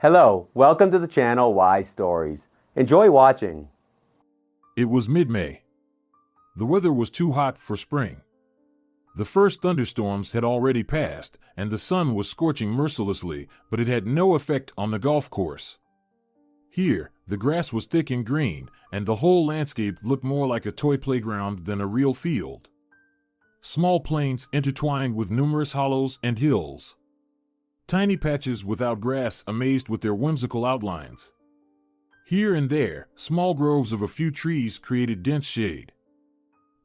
Hello, welcome to the channel Why Stories. Enjoy watching. It was mid-May. The weather was too hot for spring. The first thunderstorms had already passed, and the sun was scorching mercilessly, but it had no effect on the golf course. Here, the grass was thick and green, and the whole landscape looked more like a toy playground than a real field. Small plains intertwined with numerous hollows and hills. Tiny patches without grass amazed with their whimsical outlines. Here and there, small groves of a few trees created dense shade.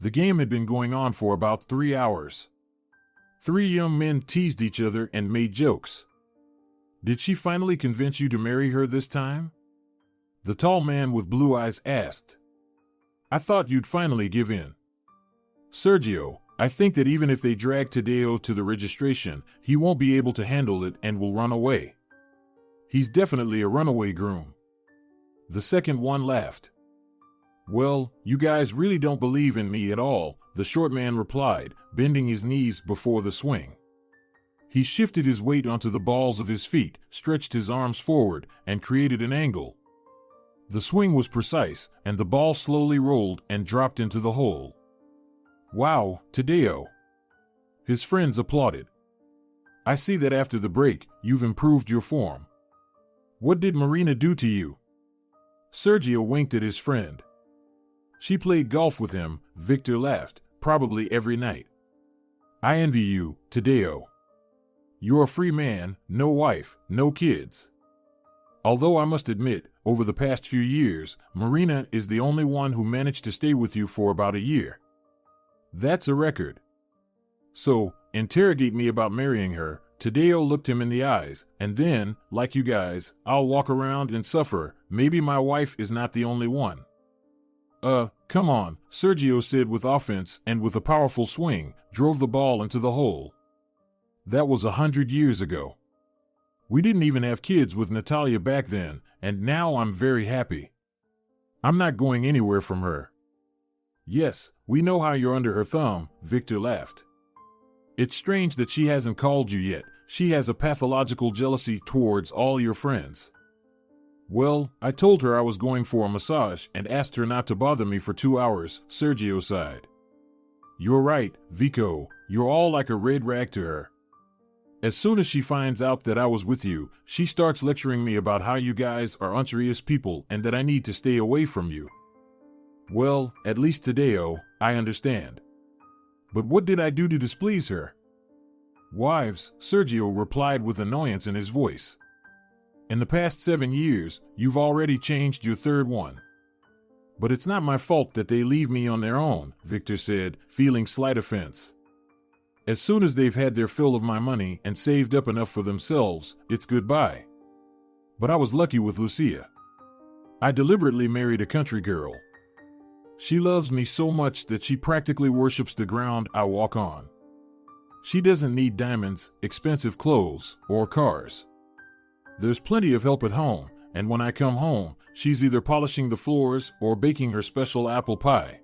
The game had been going on for about 3 hours. 3 young men teased each other and made jokes. "Did she finally convince you to marry her this time?" The tall man with blue eyes asked. "I thought you'd finally give in." "Sergio, I think that even if they drag Tadeo to the registration, he won't be able to handle it and will run away. He's definitely a runaway groom." The second one laughed. "Well, you guys really don't believe in me at all," the short man replied, bending his knees before the swing. He shifted his weight onto the balls of his feet, stretched his arms forward, and created an angle. The swing was precise, and the ball slowly rolled and dropped into the hole. "Wow, Tadeo!" His friends applauded. "I see that after the break, you've improved your form. What did Marina do to you?" Sergio winked at his friend. "She played golf with him," Victor laughed, "probably every night." "I envy you, Tadeo. You're a free man, no wife, no kids. Although I must admit, over the past few years, Marina is the only one who managed to stay with you for about a year. That's a record. So, interrogate me about marrying her." Tadeo looked him in the eyes, "and then, like you guys, I'll walk around and suffer. Maybe my wife is not the only one." Come on," Sergio said with offense, and with a powerful swing, drove the ball into the hole. "That was 100 years ago. We didn't even have kids with Natalia back then, and now I'm very happy. I'm not going anywhere from her." "Yes, we know how you're under her thumb," Victor laughed. "It's strange that she hasn't called you yet. She has a pathological jealousy towards all your friends." "Well, I told her I was going for a massage and asked her not to bother me for 2 hours," Sergio sighed. "You're right, Vico, you're all like a red rag to her. As soon as she finds out that I was with you, she starts lecturing me about how you guys are unserious people and that I need to stay away from you. Well, at least Tadeo, I understand. But what did I do to displease her?" "Wives," Sergio replied with annoyance in his voice. "In the past 7 years, you've already changed your third one." "But it's not my fault that they leave me on their own," Victor said, feeling slight offense. "As soon as they've had their fill of my money and saved up enough for themselves, it's goodbye. But I was lucky with Lucia. I deliberately married a country girl. She loves me so much that she practically worships the ground I walk on. She doesn't need diamonds, expensive clothes, or cars. There's plenty of help at home, and when I come home, she's either polishing the floors or baking her special apple pie.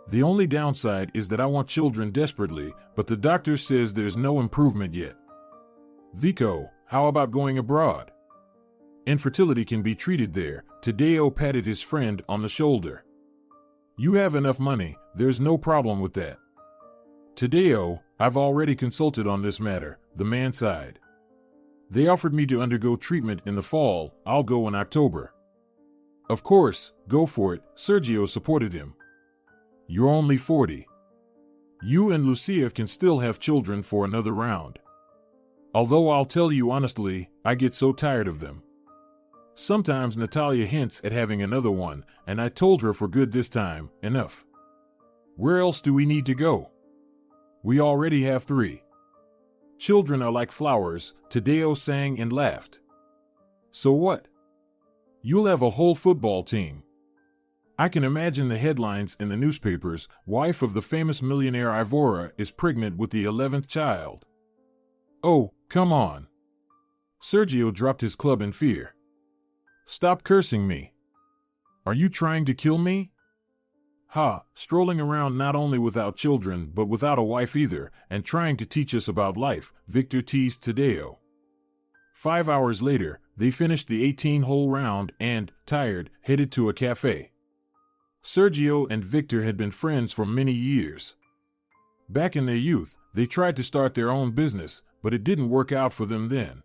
The only downside is that I want children desperately, but the doctor says there's no improvement yet. Vico, how about going abroad? Infertility can be treated there." Tadeo patted his friend on the shoulder. "You have enough money, there's no problem with that." "Tadeo, I've already consulted on this matter," the man sighed. "They offered me to undergo treatment in the fall. I'll go in October." "Of course, go for it," Sergio supported him. "You're only 40. You and Lucia can still have children for another round. Although I'll tell you honestly, I get so tired of them. Sometimes Natalia hints at having another one, and I told her for good this time, enough. Where else do we need to go? We already have 3. Children are like flowers," Tadeo sang and laughed. "So what? You'll have a whole football team. I can imagine the headlines in the newspapers. Wife of the famous millionaire Ivora is pregnant with the 11th child." "Oh, come on." Sergio dropped his club in fear. "Stop cursing me. Are you trying to kill me?" "Ha, strolling around not only without children but without a wife either, and trying to teach us about life," Victor teased Tadeo. 5 hours later, they finished the 18-hole round and, tired, headed to a cafe. Sergio and Victor had been friends for many years. Back in their youth, they tried to start their own business, but it didn't work out for them then.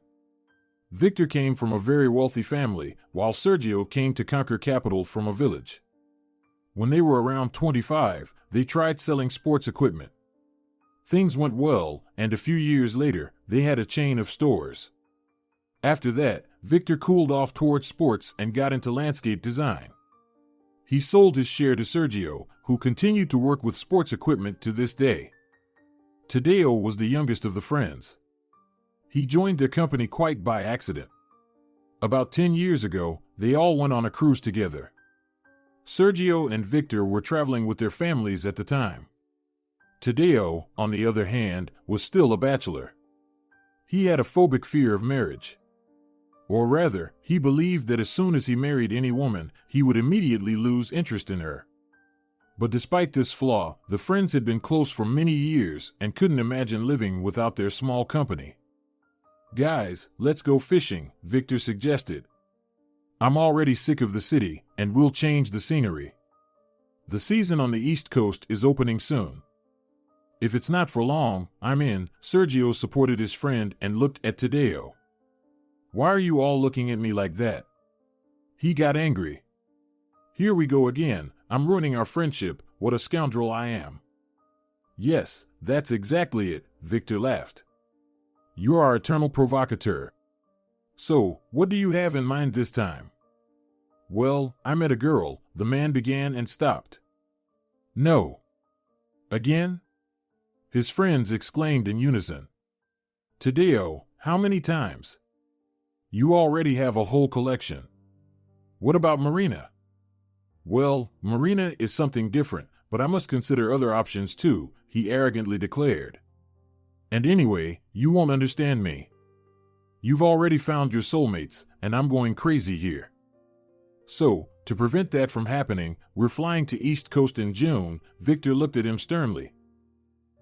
Victor came from a very wealthy family, while Sergio came to conquer capital from a village. When they were around 25, they tried selling sports equipment. Things went well, and a few years later, they had a chain of stores. After that, Victor cooled off towards sports and got into landscape design. He sold his share to Sergio, who continued to work with sports equipment to this day. Tadeo was the youngest of the friends. He joined their company quite by accident. About 10 years ago, they all went on a cruise together. Sergio and Victor were traveling with their families at the time. Tadeo, on the other hand, was still a bachelor. He had a phobic fear of marriage. Or rather, he believed that as soon as he married any woman, he would immediately lose interest in her. But despite this flaw, the friends had been close for many years and couldn't imagine living without their small company. "Guys, let's go fishing," Victor suggested. "I'm already sick of the city, and we'll change the scenery. The season on the East Coast is opening soon." "If it's not for long, I'm in," Sergio supported his friend and looked at Tadeo. "Why are you all looking at me like that?" He got angry. "Here we go again. I'm ruining our friendship. What a scoundrel I am." "Yes, that's exactly it," Victor laughed. "You're our eternal provocateur. So, what do you have in mind this time?" "Well, I met a girl," the man began and stopped. "No." "Again?" His friends exclaimed in unison. "Tadeo, how many times? You already have a whole collection." "What about Marina?" "Well, Marina is something different, but I must consider other options too," he arrogantly declared. "And anyway, you won't understand me. You've already found your soulmates, and I'm going crazy here. So, to prevent that from happening, we're flying to East Coast in June." Victor looked at him sternly.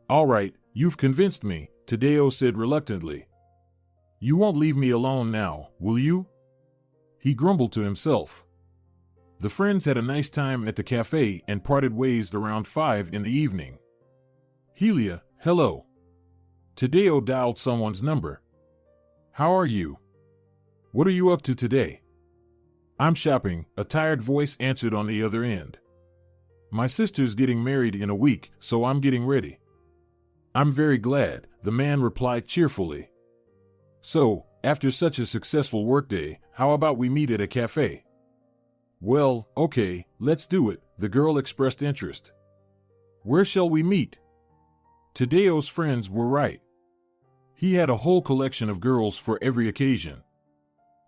"All right, you've convinced me," Tadeo said reluctantly. "You won't leave me alone now, will you?" He grumbled to himself. The friends had a nice time at the cafe and parted ways around 5 in the evening. "Helia, hello." Tadeo dialed someone's number. "How are you? What are you up to today?" "I'm shopping," a tired voice answered on the other end. "My sister's getting married in a week, so I'm getting ready." "I'm very glad," the man replied cheerfully. "So, after such a successful workday, how about we meet at a cafe?" "Well, okay, let's do it," the girl expressed interest. "Where shall we meet?" Tadeo's friends were right. He had a whole collection of girls for every occasion.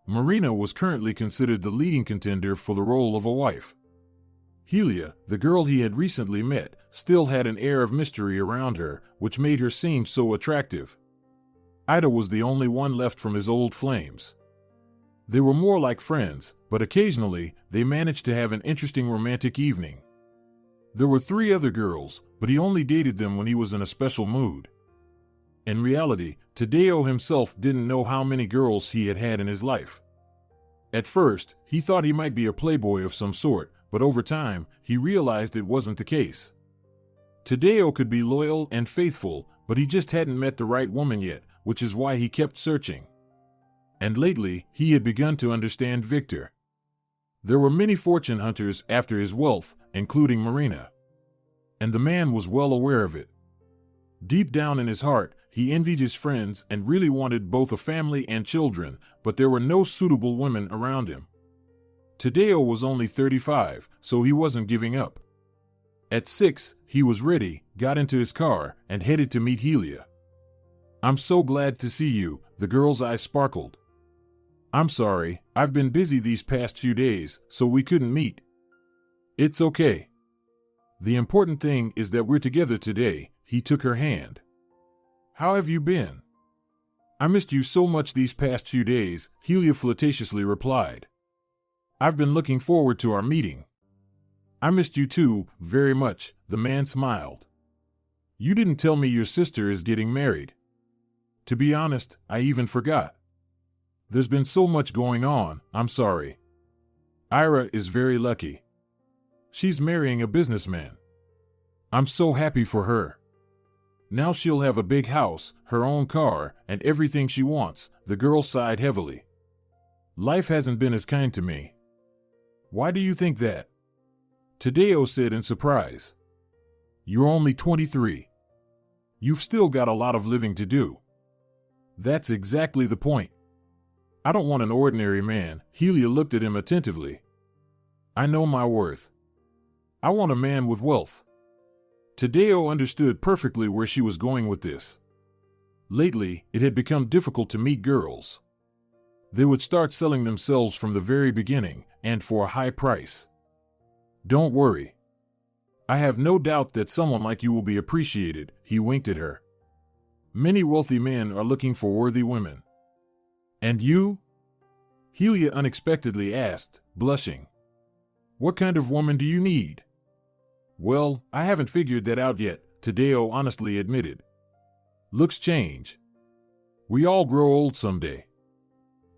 Marina was currently considered the leading contender for the role of a wife. Helia, the girl he had recently met, still had an air of mystery around her, which made her seem so attractive. Ida was the only one left from his old flames. They were more like friends, but occasionally they managed to have an interesting romantic evening. There were 3 other girls, but he only dated them when he was in a special mood. In reality, Tadeo himself didn't know how many girls he had had in his life. At first, he thought he might be a playboy of some sort, but over time, he realized it wasn't the case. Tadeo could be loyal and faithful, but he just hadn't met the right woman yet, which is why he kept searching. And lately, he had begun to understand Victor. There were many fortune hunters after his wealth, including Marina. And the man was well aware of it. Deep down in his heart, he envied his friends and really wanted both a family and children, but there were no suitable women around him. Tadeo was only 35, so he wasn't giving up. At 6, he was ready, got into his car, and headed to meet Helia. "I'm so glad to see you," the girl's eyes sparkled. "I'm sorry, I've been busy these past few days, so we couldn't meet." "It's okay. The important thing is that we're together today." He took her hand. "How have you been?" "I missed you so much these past few days," Helia flirtatiously replied. "I've been looking forward to our meeting." "I missed you too, very much," the man smiled. "You didn't tell me your sister is getting married." "To be honest, I even forgot." There's been so much going on, I'm sorry. Ira is very lucky. She's marrying a businessman. I'm so happy for her. Now she'll have a big house, her own car, and everything she wants. The girl sighed heavily. Life hasn't been as kind to me. Why do you think that? Tadeo said in surprise. You're only 23. You've still got a lot of living to do. That's exactly the point. I don't want an ordinary man. Helia looked at him attentively. I know my worth. I want a man with wealth. Tadeo understood perfectly where she was going with this. Lately, it had become difficult to meet girls. They would start selling themselves from the very beginning, and for a high price. Don't worry. I have no doubt that someone like you will be appreciated, he winked at her. Many wealthy men are looking for worthy women. And you? Helia unexpectedly asked, blushing. What kind of woman do you need? Well, I haven't figured that out yet, Tadeo honestly admitted. Looks change. We all grow old someday.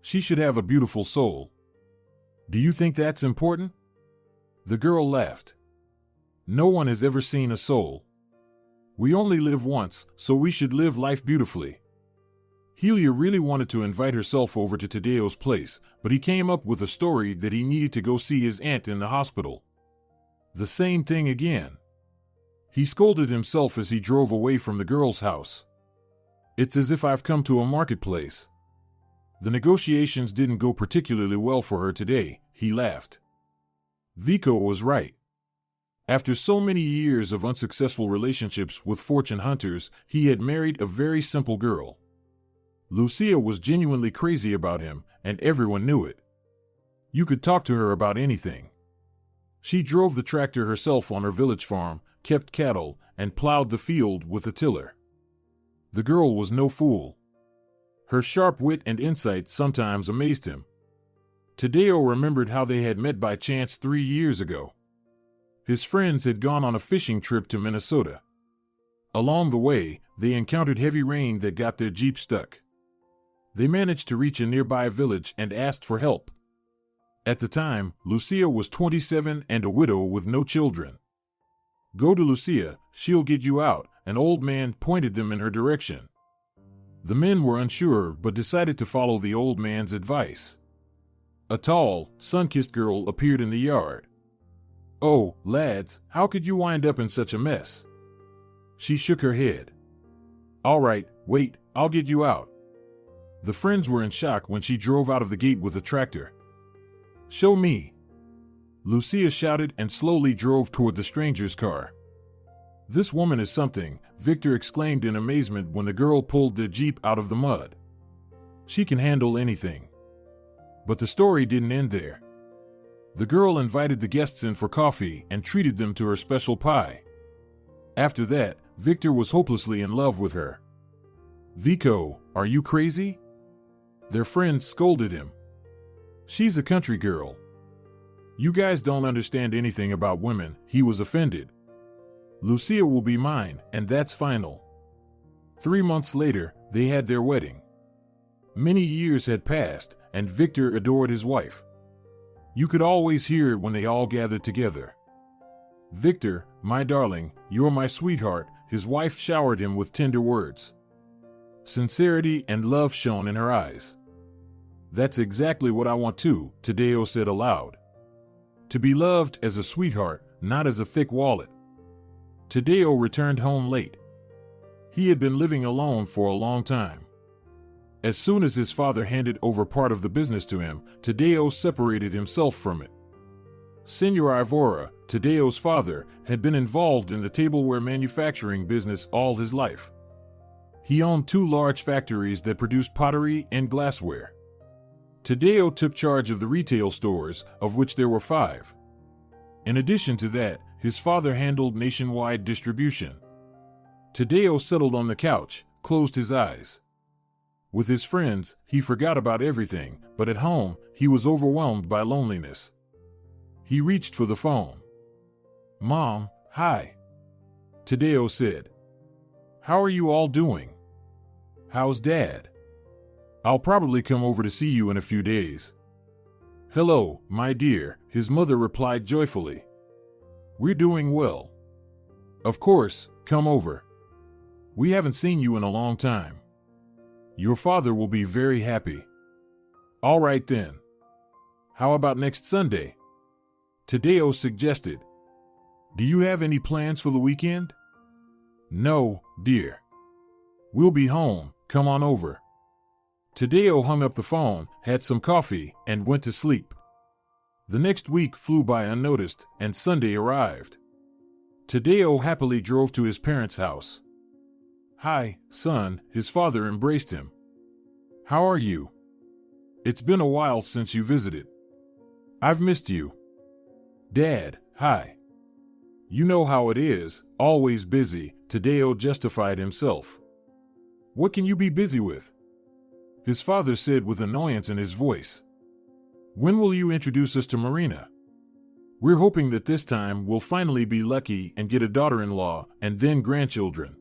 She should have a beautiful soul. Do you think that's important? The girl laughed. No one has ever seen a soul. We only live once, so we should live life beautifully. Helia really wanted to invite herself over to Tadeo's place, but he came up with a story that he needed to go see his aunt in the hospital. The same thing again. He scolded himself as he drove away from the girl's house. It's as if I've come to a marketplace. The negotiations didn't go particularly well for her today, he laughed. Vico was right. After so many years of unsuccessful relationships with fortune hunters, he had married a very simple girl. Lucia was genuinely crazy about him, and everyone knew it. You could talk to her about anything. She drove the tractor herself on her village farm, kept cattle, and plowed the field with a tiller. The girl was no fool. Her sharp wit and insight sometimes amazed him. Tadeo remembered how they had met by chance 3 years ago. His friends had gone on a fishing trip to Minnesota. Along the way, they encountered heavy rain that got their jeep stuck. They managed to reach a nearby village and asked for help. At the time, Lucia was 27 and a widow with no children. Go to Lucia, she'll get you out, an old man pointed them in her direction. The men were unsure but decided to follow the old man's advice. A tall, sun-kissed girl appeared in the yard. Oh, lads, how could you wind up in such a mess? She shook her head. All right, wait, I'll get you out. The friends were in shock when she drove out of the gate with a tractor. Show me. Lucia shouted and slowly drove toward the stranger's car. This woman is something, Victor exclaimed in amazement when the girl pulled their jeep out of the mud. She can handle anything. But the story didn't end there. The girl invited the guests in for coffee and treated them to her special pie. After that, Victor was hopelessly in love with her. Vico, are you crazy? Their friends scolded him. She's a country girl. You guys don't understand anything about women, he was offended. Lucia will be mine, and that's final. 3 months later, they had their wedding. Many years had passed, and Victor adored his wife. You could always hear it when they all gathered together. Victor, my darling, you're my sweetheart, his wife showered him with tender words. Sincerity and love shone in her eyes. That's exactly what I want too, Tadeo said aloud. To be loved as a sweetheart, not as a thick wallet. Tadeo returned home late. He had been living alone for a long time. As soon as his father handed over part of the business to him, Tadeo separated himself from it. Senor Ivora, Tadeo's father, had been involved in the tableware manufacturing business all his life. He owned 2 large factories that produced pottery and glassware. Tadeo took charge of the retail stores, of which there were 5. In addition to that, his father handled nationwide distribution. Tadeo settled on the couch, closed his eyes. With his friends, he forgot about everything, but at home, he was overwhelmed by loneliness. He reached for the phone. Mom, hi. Tadeo said. How are you all doing? How's Dad? I'll probably come over to see you in a few days. Hello, my dear, his mother replied joyfully. We're doing well. Of course, come over. We haven't seen you in a long time. Your father will be very happy. All right then. How about next Sunday? Tadeo suggested. Do you have any plans for the weekend? No, dear. We'll be home, come on over. Tadeo hung up the phone, had some coffee, and went to sleep. The next week flew by unnoticed, and Sunday arrived. Tadeo happily drove to his parents' house. Hi, son, his father embraced him. How are you? It's been a while since you visited. I've missed you. Dad, hi. You know how it is, always busy, Tadeo justified himself. What can you be busy with? His father said with annoyance in his voice. When will you introduce us to Marina? We're hoping that this time we'll finally be lucky and get a daughter-in-law and then grandchildren.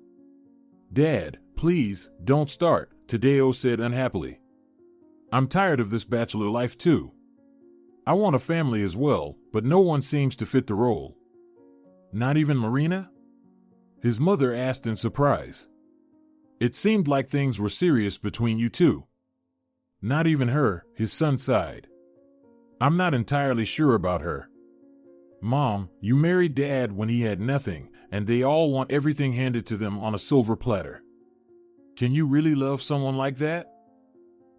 Dad, please, don't start, Tadeo said unhappily. I'm tired of this bachelor life too. I want a family as well, but no one seems to fit the role. Not even Marina? His mother asked in surprise. It seemed like things were serious between you two. Not even her, his son sighed. I'm not entirely sure about her. Mom, you married Dad when he had nothing, and they all want everything handed to them on a silver platter. Can you really love someone like that?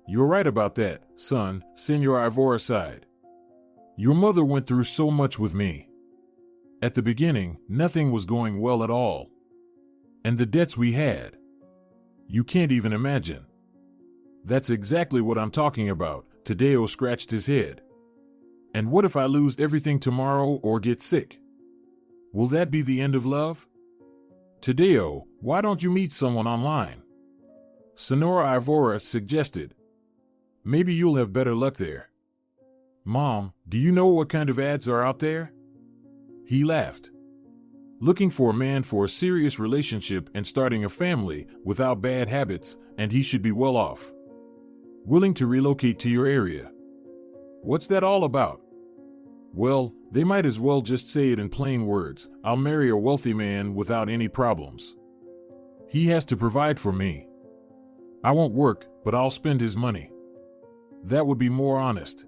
You're right about that, son, Senor Ivora sighed. Your mother went through so much with me. At the beginning, nothing was going well at all. And the debts we had. You can't even imagine. That's exactly what I'm talking about, Tadeo scratched his head. And what if I lose everything tomorrow or get sick? Will that be the end of love? Tadeo, why don't you meet someone online? Senora Ivora suggested. Maybe you'll have better luck there. Mom, do you know what kind of ads are out there? He laughed. Looking for a man for a serious relationship and starting a family without bad habits, and he should be well off. Willing to relocate to your area. What's that all about? Well, they might as well just say it in plain words. I'll marry a wealthy man without any problems. He has to provide for me. I won't work, but I'll spend his money. That would be more honest.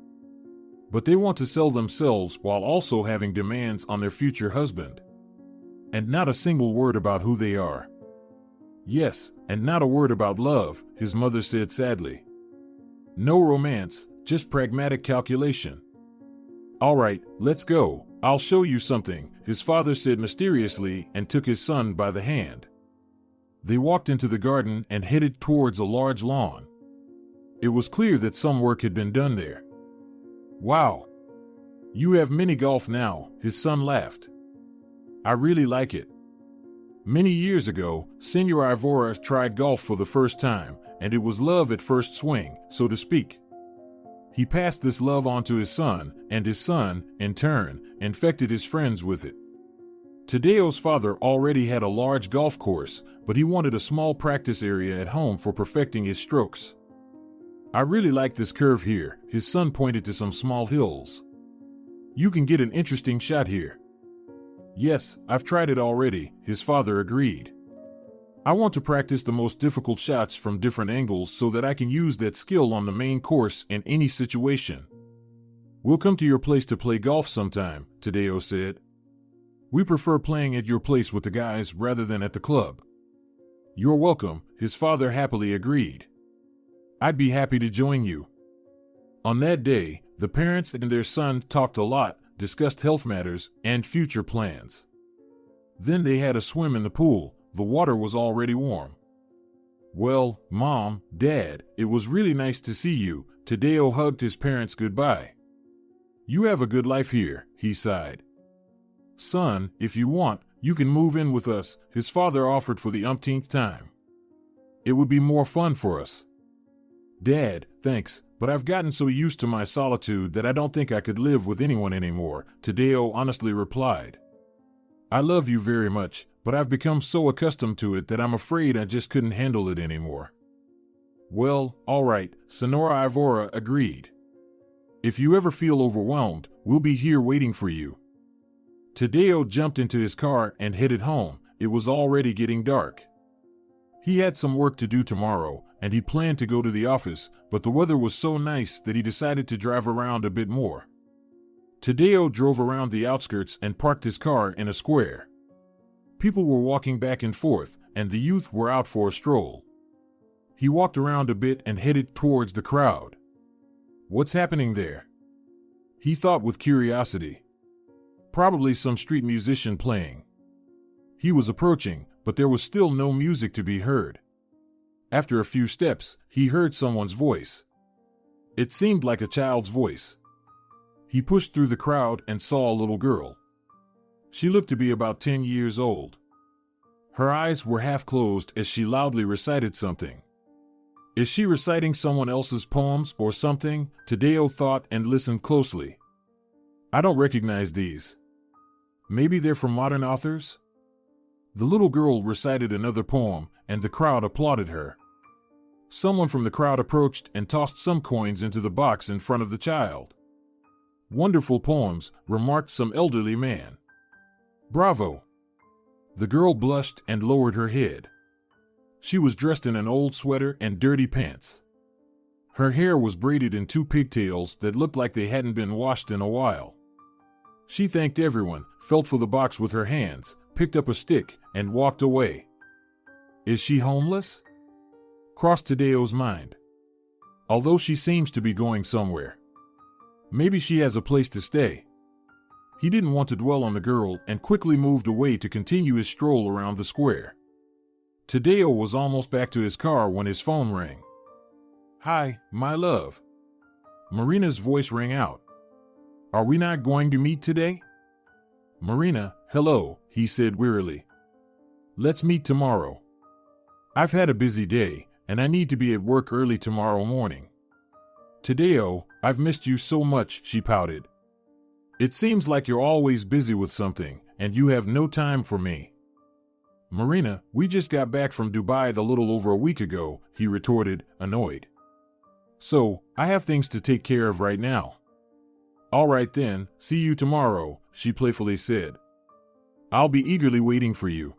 But they want to sell themselves while also having demands on their future husband. And not a single word about who they are. Yes, and not a word about love, his mother said sadly. No romance, just pragmatic calculation. All right, let's go. I'll show you something, his father said mysteriously and took his son by the hand. They walked into the garden and headed towards a large lawn. It was clear that some work had been done there. Wow. You have mini golf now, his son laughed. I really like it. Many years ago, Senor Ivora tried golf for the first time, and it was love at first swing, so to speak. He passed this love on to his son, and his son, in turn, infected his friends with it. Tadeo's father already had a large golf course, but he wanted a small practice area at home for perfecting his strokes. I really like this curve here, his son pointed to some small hills. You can get an interesting shot here. Yes, I've tried it already, his father agreed. I want to practice the most difficult shots from different angles so that I can use that skill on the main course in any situation. We'll come to your place to play golf sometime, Tadeo said. We prefer playing at your place with the guys rather than at the club. You're welcome, his father happily agreed. I'd be happy to join you. On that day, the parents and their son talked a lot, discussed health matters, and future plans. Then they had a swim in the pool. The water was already warm. Well, Mom, Dad, it was really nice to see you. Tadeo hugged his parents goodbye. You have a good life here, he sighed. Son, if you want, you can move in with us, his father offered for the umpteenth time. It would be more fun for us. Dad, thanks, but I've gotten so used to my solitude that I don't think I could live with anyone anymore, Tadeo honestly replied. I love you very much, but I've become so accustomed to it that I'm afraid I just couldn't handle it anymore. Well, all right, Sonora Ivora agreed. If you ever feel overwhelmed, we'll be here waiting for you. Tadeo jumped into his car and headed home. It was already getting dark. He had some work to do tomorrow, and he planned to go to the office, but the weather was so nice that he decided to drive around a bit more. Tadeo drove around the outskirts and parked his car in a square. People were walking back and forth, and the youth were out for a stroll. He walked around a bit and headed towards the crowd. What's happening there? He thought with curiosity. Probably some street musician playing. He was approaching, but there was still no music to be heard. After a few steps, he heard someone's voice. It seemed like a child's voice. He pushed through the crowd and saw a little girl. She looked to be about 10 years old. Her eyes were half closed as she loudly recited something. Is she reciting someone else's poems or something? Tadeo thought and listened closely. I don't recognize these. Maybe they're from modern authors? The little girl recited another poem, and the crowd applauded her. Someone from the crowd approached and tossed some coins into the box in front of the child. Wonderful poems, remarked some elderly man. Bravo! The girl blushed and lowered her head. She was dressed in an old sweater and dirty pants. Her hair was braided in two pigtails that looked like they hadn't been washed in a while. She thanked everyone, felt for the box with her hands, picked up a stick, and walked away. Is she homeless? Crossed Tadeo's mind. Although she seems to be going somewhere. Maybe she has a place to stay. He didn't want to dwell on the girl and quickly moved away to continue his stroll around the square. Tadeo was almost back to his car when his phone rang. Hi, my love. Marina's voice rang out. Are we not going to meet today? Marina, hello, he said wearily. Let's meet tomorrow. I've had a busy day, and I need to be at work early tomorrow morning. Tadeo, I've missed you so much, she pouted. It seems like you're always busy with something, and you have no time for me. Marina, we just got back from Dubai a little over a week ago, he retorted, annoyed. So, I have things to take care of right now. All right then, see you tomorrow, she playfully said. I'll be eagerly waiting for you.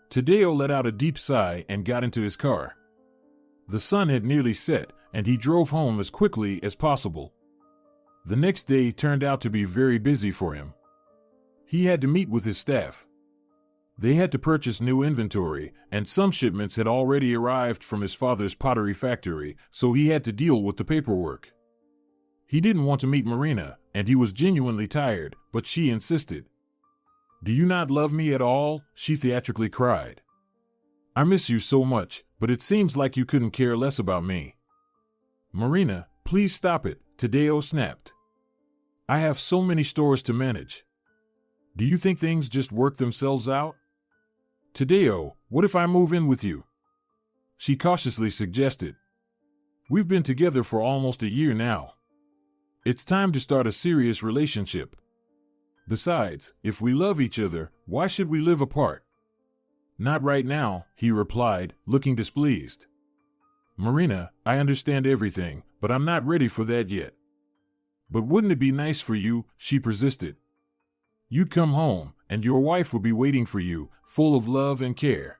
Tadeo let out a deep sigh and got into his car. The sun had nearly set, and he drove home as quickly as possible. The next day turned out to be very busy for him. He had to meet with his staff. They had to purchase new inventory, and some shipments had already arrived from his father's pottery factory, so he had to deal with the paperwork. He didn't want to meet Marina, and he was genuinely tired, but she insisted. Do you not love me at all? She theatrically cried. I miss you so much, but it seems like you couldn't care less about me. Marina, please stop it, Tadeo snapped. I have so many stores to manage. Do you think things just work themselves out? Tadeo, what if I move in with you? She cautiously suggested. We've been together for almost a year now. It's time to start a serious relationship. Besides, if we love each other, why should we live apart? Not right now, he replied, looking displeased. Marina, I understand everything, but I'm not ready for that yet. But wouldn't it be nice for you? She persisted. You'd come home, and your wife would be waiting for you, full of love and care.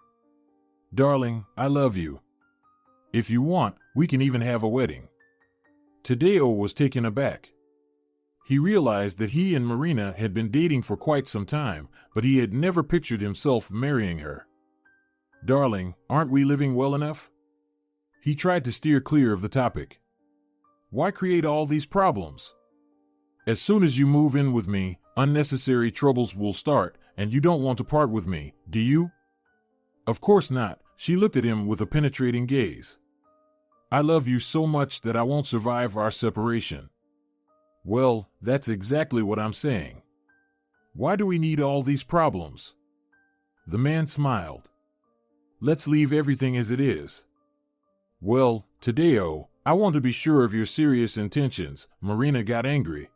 Darling, I love you. If you want, we can even have a wedding. Tadeo was taken aback. He realized that he and Marina had been dating for quite some time, but he had never pictured himself marrying her. Darling, aren't we living well enough? He tried to steer clear of the topic. Why create all these problems? As soon as you move in with me, unnecessary troubles will start, and you don't want to part with me, do you? Of course not, she looked at him with a penetrating gaze. I love you so much that I won't survive our separation. Well, that's exactly what I'm saying. Why do we need all these problems? The man smiled. Let's leave everything as it is. Well, Tadeo, I want to be sure of your serious intentions. Marina got angry.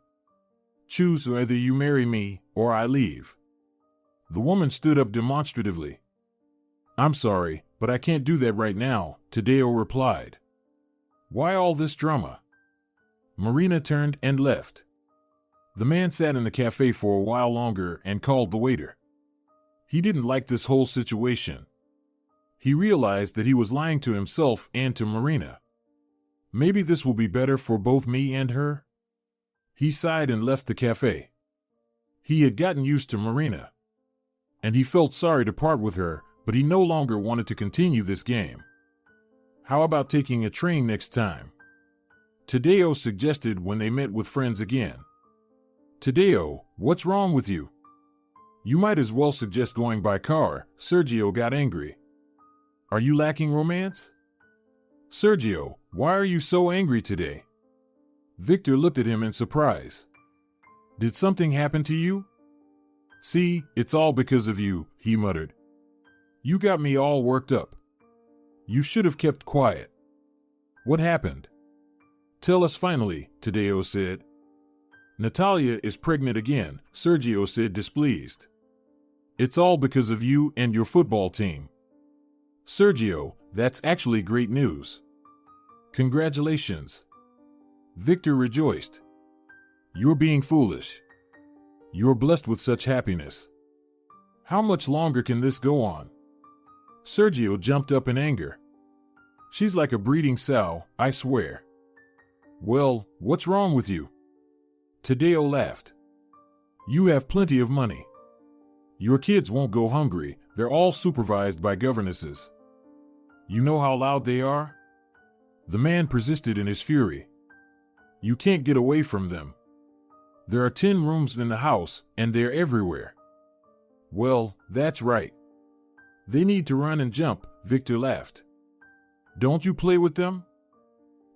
Choose whether you marry me or I leave. The woman stood up demonstratively. I'm sorry, but I can't do that right now, Tadeo replied. Why all this drama? Marina turned and left. The man sat in the cafe for a while longer and called the waiter. He didn't like this whole situation. He realized that he was lying to himself and to Marina. Maybe this will be better for both me and her? He sighed and left the cafe. He had gotten used to Marina, and he felt sorry to part with her, but he no longer wanted to continue this game. How about taking a train next time? Tadeo suggested when they met with friends again. Tadeo, what's wrong with you? You might as well suggest going by car. Sergio got angry. Are you lacking romance? Sergio, why are you so angry today? Victor looked at him in surprise. Did something happen to you? See, it's all because of you, he muttered. You got me all worked up. You should have kept quiet. What happened? Tell us finally, Tadeo said. Natalia is pregnant again, Sergio said, displeased. It's all because of you and your football team. Sergio, that's actually great news. Congratulations. Victor rejoiced. You're being foolish. You're blessed with such happiness. How much longer can this go on? Sergio jumped up in anger. She's like a breeding sow, I swear. Well, what's wrong with you? Tadeo laughed. You have plenty of money. Your kids won't go hungry, they're all supervised by governesses. You know how loud they are? The man persisted in his fury. You can't get away from them. There are 10 rooms in the house, and they're everywhere. Well, that's right. They need to run and jump, Victor laughed. Don't you play with them?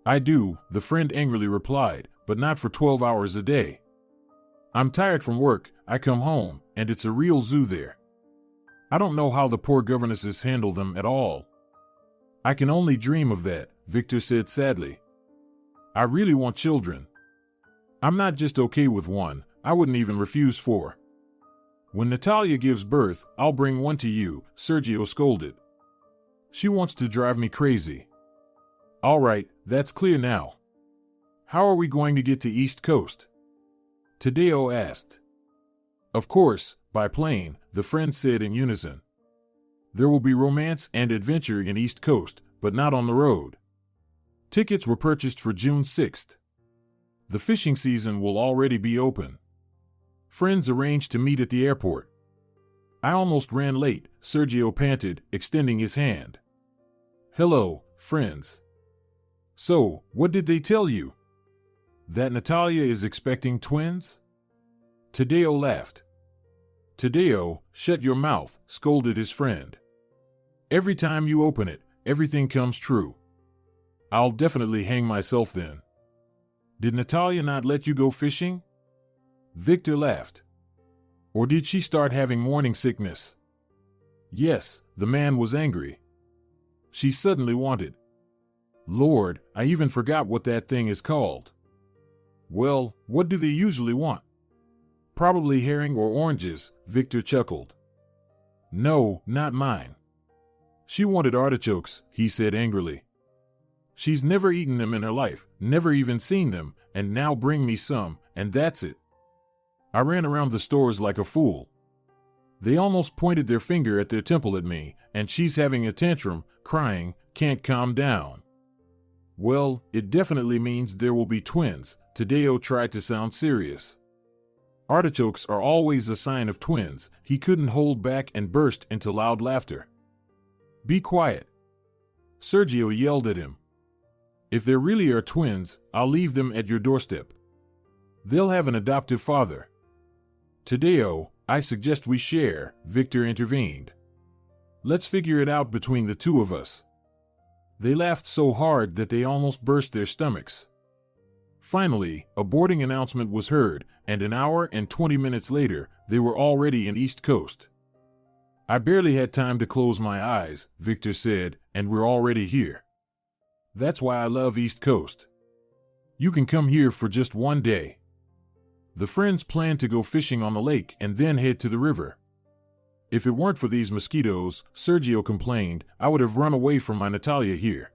I do, the friend angrily replied, but not for 12 hours a day. I'm tired from work, I come home, and it's a real zoo there. I don't know how the poor governesses handle them at all. I can only dream of that, Victor said sadly. I really want children. I'm not just okay with one, I wouldn't even refuse 4. When Natalia gives birth, I'll bring one to you, Sergio scolded. She wants to drive me crazy. All right, that's clear now. How are we going to get to East Coast? Tadeo asked. Of course, by plane, the friends said in unison. There will be romance and adventure in East Coast, but not on the road. Tickets were purchased for June 6th. The fishing season will already be open. Friends arranged to meet at the airport. I almost ran late, Sergio panted, extending his hand. Hello, friends. So, what did they tell you? That Natalia is expecting twins? Tadeo laughed. Tadeo, shut your mouth, scolded his friend. Every time you open it, everything comes true. I'll definitely hang myself then. Did Natalia not let you go fishing? Victor laughed. Or did she start having morning sickness? Yes, the man was angry. She suddenly wanted. Lord, I even forgot what that thing is called. Well, what do they usually want? Probably herring or oranges, Victor chuckled. No, not mine. She wanted artichokes, he said angrily. She's never eaten them in her life, never even seen them, and now bring me some, and that's it. I ran around the stores like a fool. They almost pointed their finger at their temple at me, and she's having a tantrum, crying, can't calm down. Well, it definitely means there will be twins, Tadeo tried to sound serious. Artichokes are always a sign of twins, he couldn't hold back and burst into loud laughter. Be quiet. Sergio yelled at him. If there really are twins, I'll leave them at your doorstep. They'll have an adoptive father. Tadeo, I suggest we share, Victor intervened. Let's figure it out between the two of us. They laughed so hard that they almost burst their stomachs. Finally, a boarding announcement was heard, and an hour and 20 minutes later, they were already in East Coast. I barely had time to close my eyes, Victor said, and we're already here. That's why I love East Coast. You can come here for just one day. The friends planned to go fishing on the lake and then head to the river. If it weren't for these mosquitoes, Sergio complained, I would have run away from my Natalia here.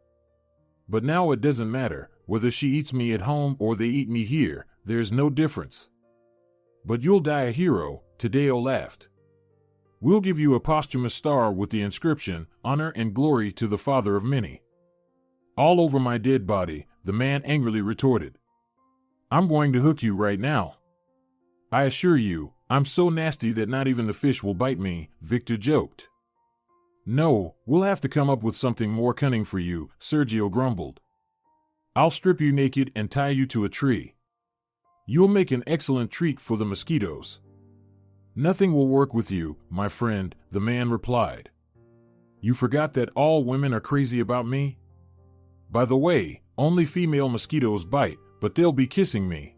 But now it doesn't matter, whether she eats me at home or they eat me here, there's no difference. But you'll die a hero, Tadeo laughed. We'll give you a posthumous star with the inscription, Honor and Glory to the Father of Many. All over my dead body, the man angrily retorted. I'm going to hook you right now. I assure you, I'm so nasty that not even the fish will bite me, Victor joked. No, we'll have to come up with something more cunning for you, Sergio grumbled. I'll strip you naked and tie you to a tree. You'll make an excellent treat for the mosquitoes. Nothing will work with you, my friend, the man replied. You forgot that all women are crazy about me? By the way, only female mosquitoes bite, but they'll be kissing me.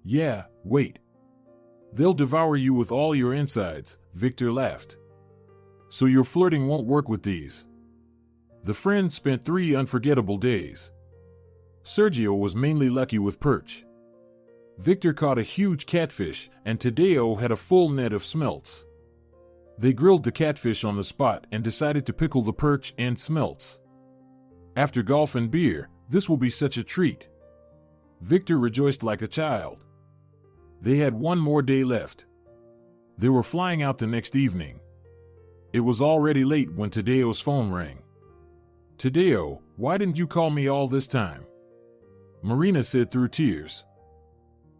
Yeah, wait. They'll devour you with all your insides, Victor laughed. So your flirting won't work with these. The friends spent 3 unforgettable days. Sergio was mainly lucky with perch. Victor caught a huge catfish, and Tadeo had a full net of smelts. They grilled the catfish on the spot and decided to pickle the perch and smelts. After golf and beer, this will be such a treat. Victor rejoiced like a child. They had 1 more day left. They were flying out the next evening. It was already late when Tadeo's phone rang. Tadeo, why didn't you call me all this time? Marina said through tears.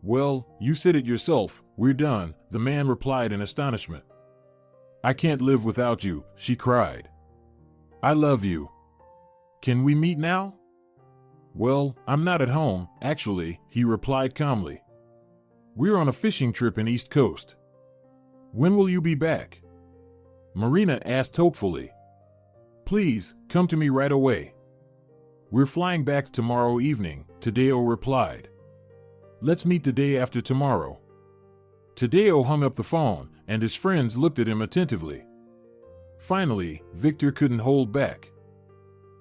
Well, you said it yourself, we're done, the man replied in astonishment. I can't live without you, she cried. I love you. Can we meet now? Well, I'm not at home, actually, he replied calmly. We're on a fishing trip in East Coast. When will you be back? Marina asked hopefully. Please, come to me right away. We're flying back tomorrow evening, Tadeo replied. Let's meet the day after tomorrow. Tadeo hung up the phone, and his friends looked at him attentively. Finally, Victor couldn't hold back.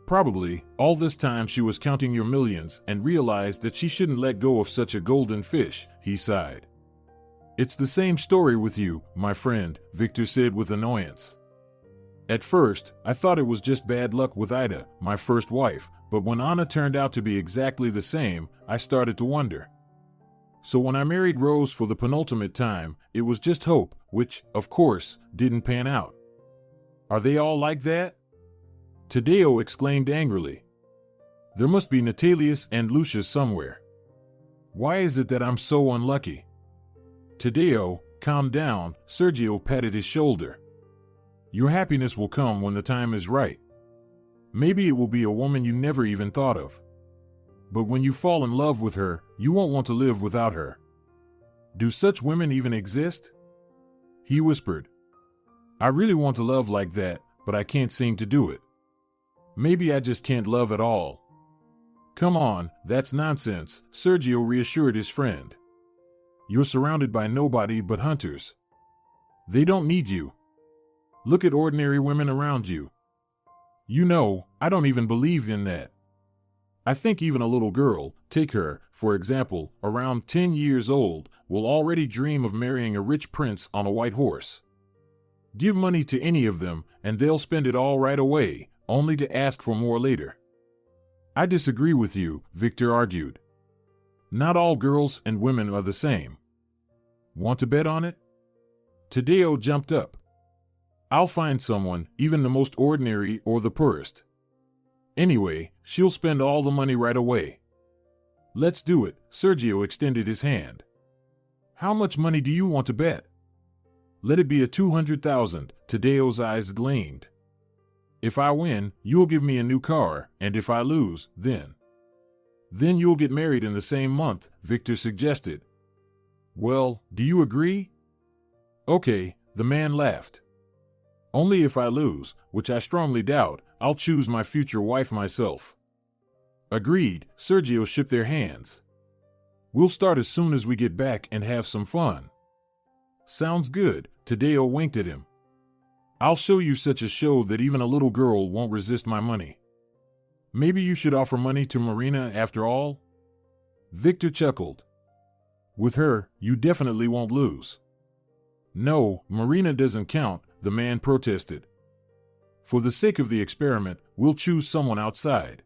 Probably, all this time she was counting your millions and realized that she shouldn't let go of such a golden fish, he sighed. It's the same story with you, my friend, Victor said with annoyance. At first, I thought it was just bad luck with Ida, my first wife, but when Anna turned out to be exactly the same, I started to wonder. So when I married Rose for the penultimate time, it was just hope, which, of course, didn't pan out. Are they all like that? Tadeo exclaimed angrily. There must be Natalius and Lucius somewhere. Why is it that I'm so unlucky? Tadeo, calm down, Sergio patted his shoulder. Your happiness will come when the time is right. Maybe it will be a woman you never even thought of. But when you fall in love with her, you won't want to live without her. Do such women even exist? He whispered. I really want to love like that, but I can't seem to do it. Maybe I just can't love at all. Come on, that's nonsense, Sergio reassured his friend. You're surrounded by nobody but hunters. They don't need you. Look at ordinary women around you. You know, I don't even believe in that. I think even a little girl, take her, for example, around 10 years old, will already dream of marrying a rich prince on a white horse. Give money to any of them, and they'll spend it all right away, only to ask for more later. I disagree with you, Victor argued. Not all girls and women are the same. Want to bet on it? Tadeo jumped up. I'll find someone, even the most ordinary or the poorest. Anyway, she'll spend all the money right away. Let's do it, Sergio extended his hand. How much money do you want to bet? Let it be a 200,000, Tadeo's eyes gleamed. If I win, you'll give me a new car, and if I lose, then you'll get married in the same month, Victor suggested. Well, do you agree? Okay, the man laughed. Only if I lose, which I strongly doubt, I'll choose my future wife myself. Agreed, Sergio shook their hands. We'll start as soon as we get back and have some fun. Sounds good, Tadeo winked at him. I'll show you such a show that even a little girl won't resist my money. Maybe you should offer money to Marina after all? Victor chuckled. With her, you definitely won't lose. No, Marina doesn't count, the man protested. For the sake of the experiment, we'll choose someone outside.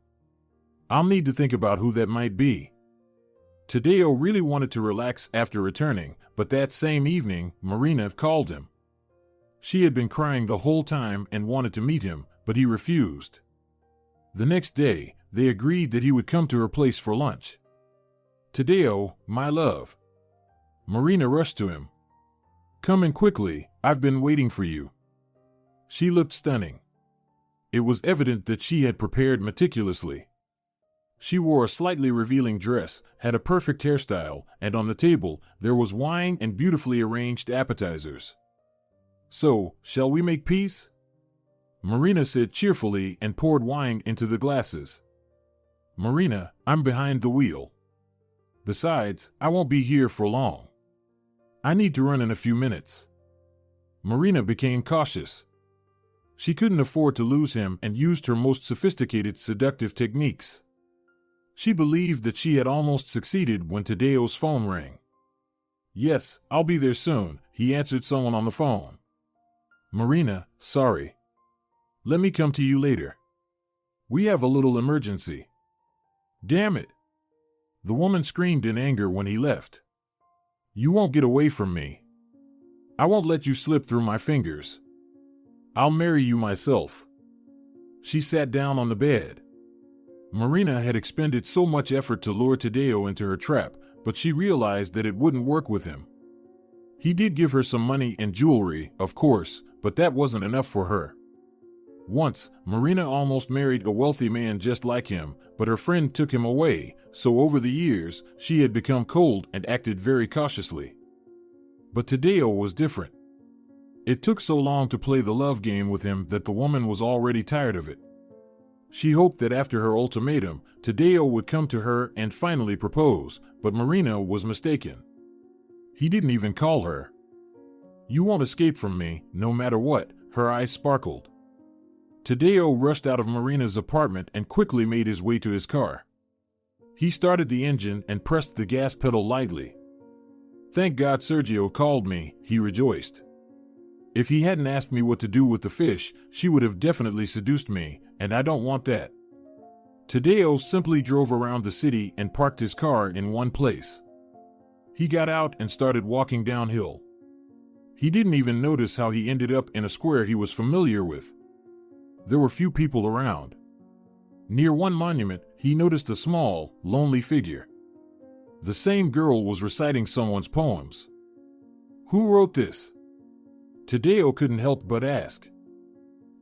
I'll need to think about who that might be. Tadeo really wanted to relax after returning, but that same evening, Marina called him. She had been crying the whole time and wanted to meet him, but he refused. The next day, they agreed that he would come to her place for lunch. Tadeo, my love. Marina rushed to him. Come in quickly, I've been waiting for you. She looked stunning. It was evident that she had prepared meticulously. She wore a slightly revealing dress, had a perfect hairstyle, and on the table there was wine and beautifully arranged appetizers. So, shall we make peace? Marina said cheerfully and poured wine into the glasses. Marina, I'm behind the wheel. Besides, I won't be here for long. I need to run in a few minutes. Marina became cautious. She couldn't afford to lose him and used her most sophisticated seductive techniques. She believed that she had almost succeeded when Tadeo's phone rang. Yes, I'll be there soon, he answered someone on the phone. Marina, sorry. Let me come to you later. We have a little emergency. Damn it! The woman screamed in anger when he left. You won't get away from me. I won't let you slip through my fingers. I'll marry you myself. She sat down on the bed. Marina had expended so much effort to lure Tadeo into her trap, but she realized that it wouldn't work with him. He did give her some money and jewelry, of course, but that wasn't enough for her. Once, Marina almost married a wealthy man just like him, but her friend took him away, so over the years, she had become cold and acted very cautiously. But Tadeo was different. It took so long to play the love game with him that the woman was already tired of it. She hoped that after her ultimatum, Tadeo would come to her and finally propose, but Marina was mistaken. He didn't even call her. You won't escape from me, no matter what, her eyes sparkled. Tadeo rushed out of Marina's apartment and quickly made his way to his car. He started the engine and pressed the gas pedal lightly. Thank God Sergio called me, he rejoiced. If he hadn't asked me what to do with the fish, she would have definitely seduced me, and I don't want that. Tadeo simply drove around the city and parked his car in one place. He got out and started walking downhill. He didn't even notice how he ended up in a square he was familiar with. There were few people around. Near one monument, he noticed a small, lonely figure. The same girl was reciting someone's poems. Who wrote this? Tadeo couldn't help but ask.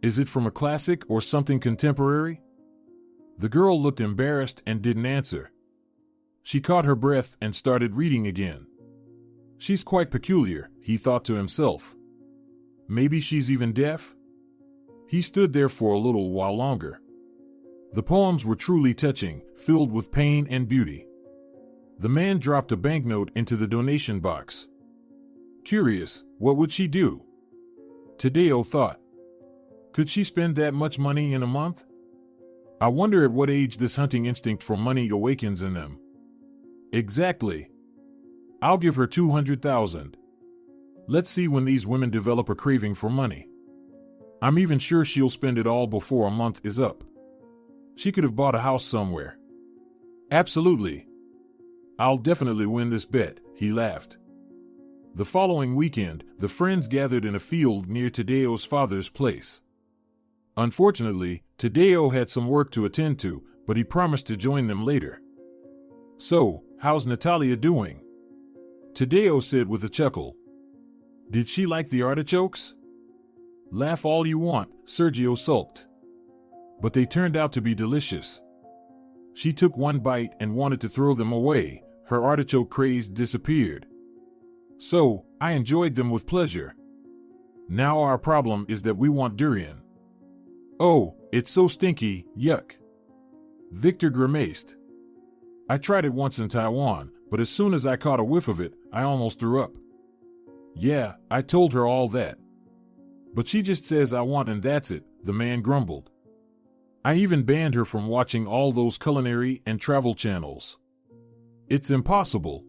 Is it from a classic or something contemporary? The girl looked embarrassed and didn't answer. She caught her breath and started reading again. She's quite peculiar, he thought to himself. Maybe she's even deaf? He stood there for a little while longer. The poems were truly touching, filled with pain and beauty. The man dropped a banknote into the donation box. Curious, what would she do? Tadeo thought. Could she spend that much money in a month? I wonder at what age this hunting instinct for money awakens in them. Exactly. I'll give her 200,000. Let's see when these women develop a craving for money. I'm even sure she'll spend it all before a month is up. She could have bought a house somewhere. Absolutely. I'll definitely win this bet, he laughed. The following weekend, the friends gathered in a field near Tadeo's father's place. Unfortunately, Tadeo had some work to attend to, but he promised to join them later. So, how's Natalia doing? Tadeo said with a chuckle. Did she like the artichokes? Laugh all you want, Sergio sulked. But they turned out to be delicious. She took one bite and wanted to throw them away. Her artichoke craze disappeared. So, I enjoyed them with pleasure. Now our problem is that we want durian. Oh, it's so stinky, yuck. Victor grimaced. I tried it once in Taiwan, but as soon as I caught a whiff of it, I almost threw up. Yeah, I told her all that. But she just says I want and that's it, the man grumbled. I even banned her from watching all those culinary and travel channels. It's impossible.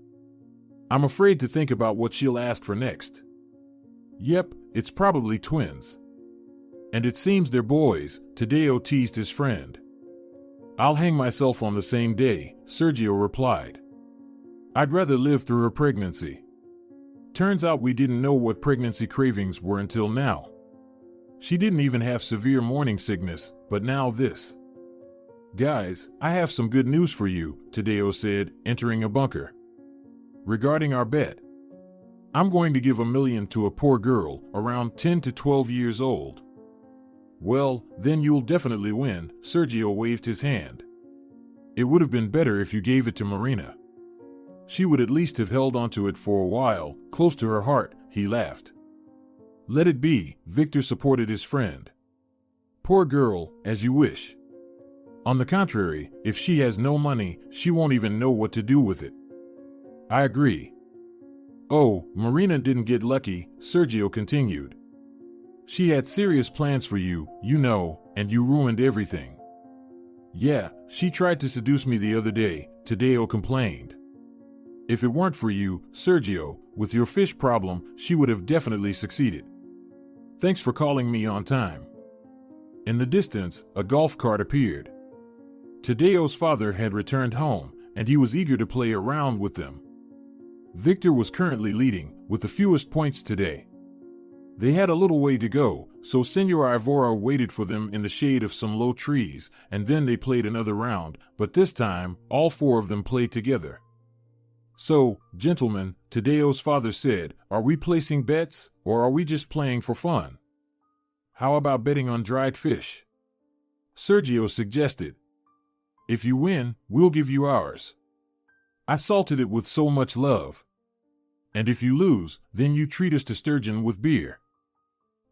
I'm afraid to think about what she'll ask for next. Yep, it's probably twins. And it seems they're boys, Tadeo teased his friend. I'll hang myself on the same day, Sergio replied. I'd rather live through her pregnancy. Turns out we didn't know what pregnancy cravings were until now. She didn't even have severe morning sickness, but now this. Guys, I have some good news for you, Tadeo said, entering a bunker. Regarding our bet, I'm going to give $1 million to a poor girl around 10 to 12 years old. Well, then you'll definitely win, Sergio waved his hand. It would have been better if you gave it to Marina. She would at least have held onto it for a while, close to her heart, he laughed. Let it be, Victor supported his friend. Poor girl, as you wish. On the contrary, if she has no money, she won't even know what to do with it. I agree. Oh, Marina didn't get lucky, Sergio continued. She had serious plans for you, you know, and you ruined everything. Yeah, she tried to seduce me the other day, Tadeo complained. If it weren't for you, Sergio, with your fish problem, she would have definitely succeeded. Thanks for calling me on time. In the distance, a golf cart appeared. Tadeo's father had returned home, and he was eager to play around with them. Victor was currently leading, with the fewest points today. They had a little way to go, so Senor Ivora waited for them in the shade of some low trees, and then they played another round, but this time, all four of them played together. So, gentlemen, Tadeo's father said, are we placing bets, or are we just playing for fun? How about betting on dried fish? Sergio suggested. If you win, we'll give you ours. I salted it with so much love. And if you lose, then you treat us to sturgeon with beer.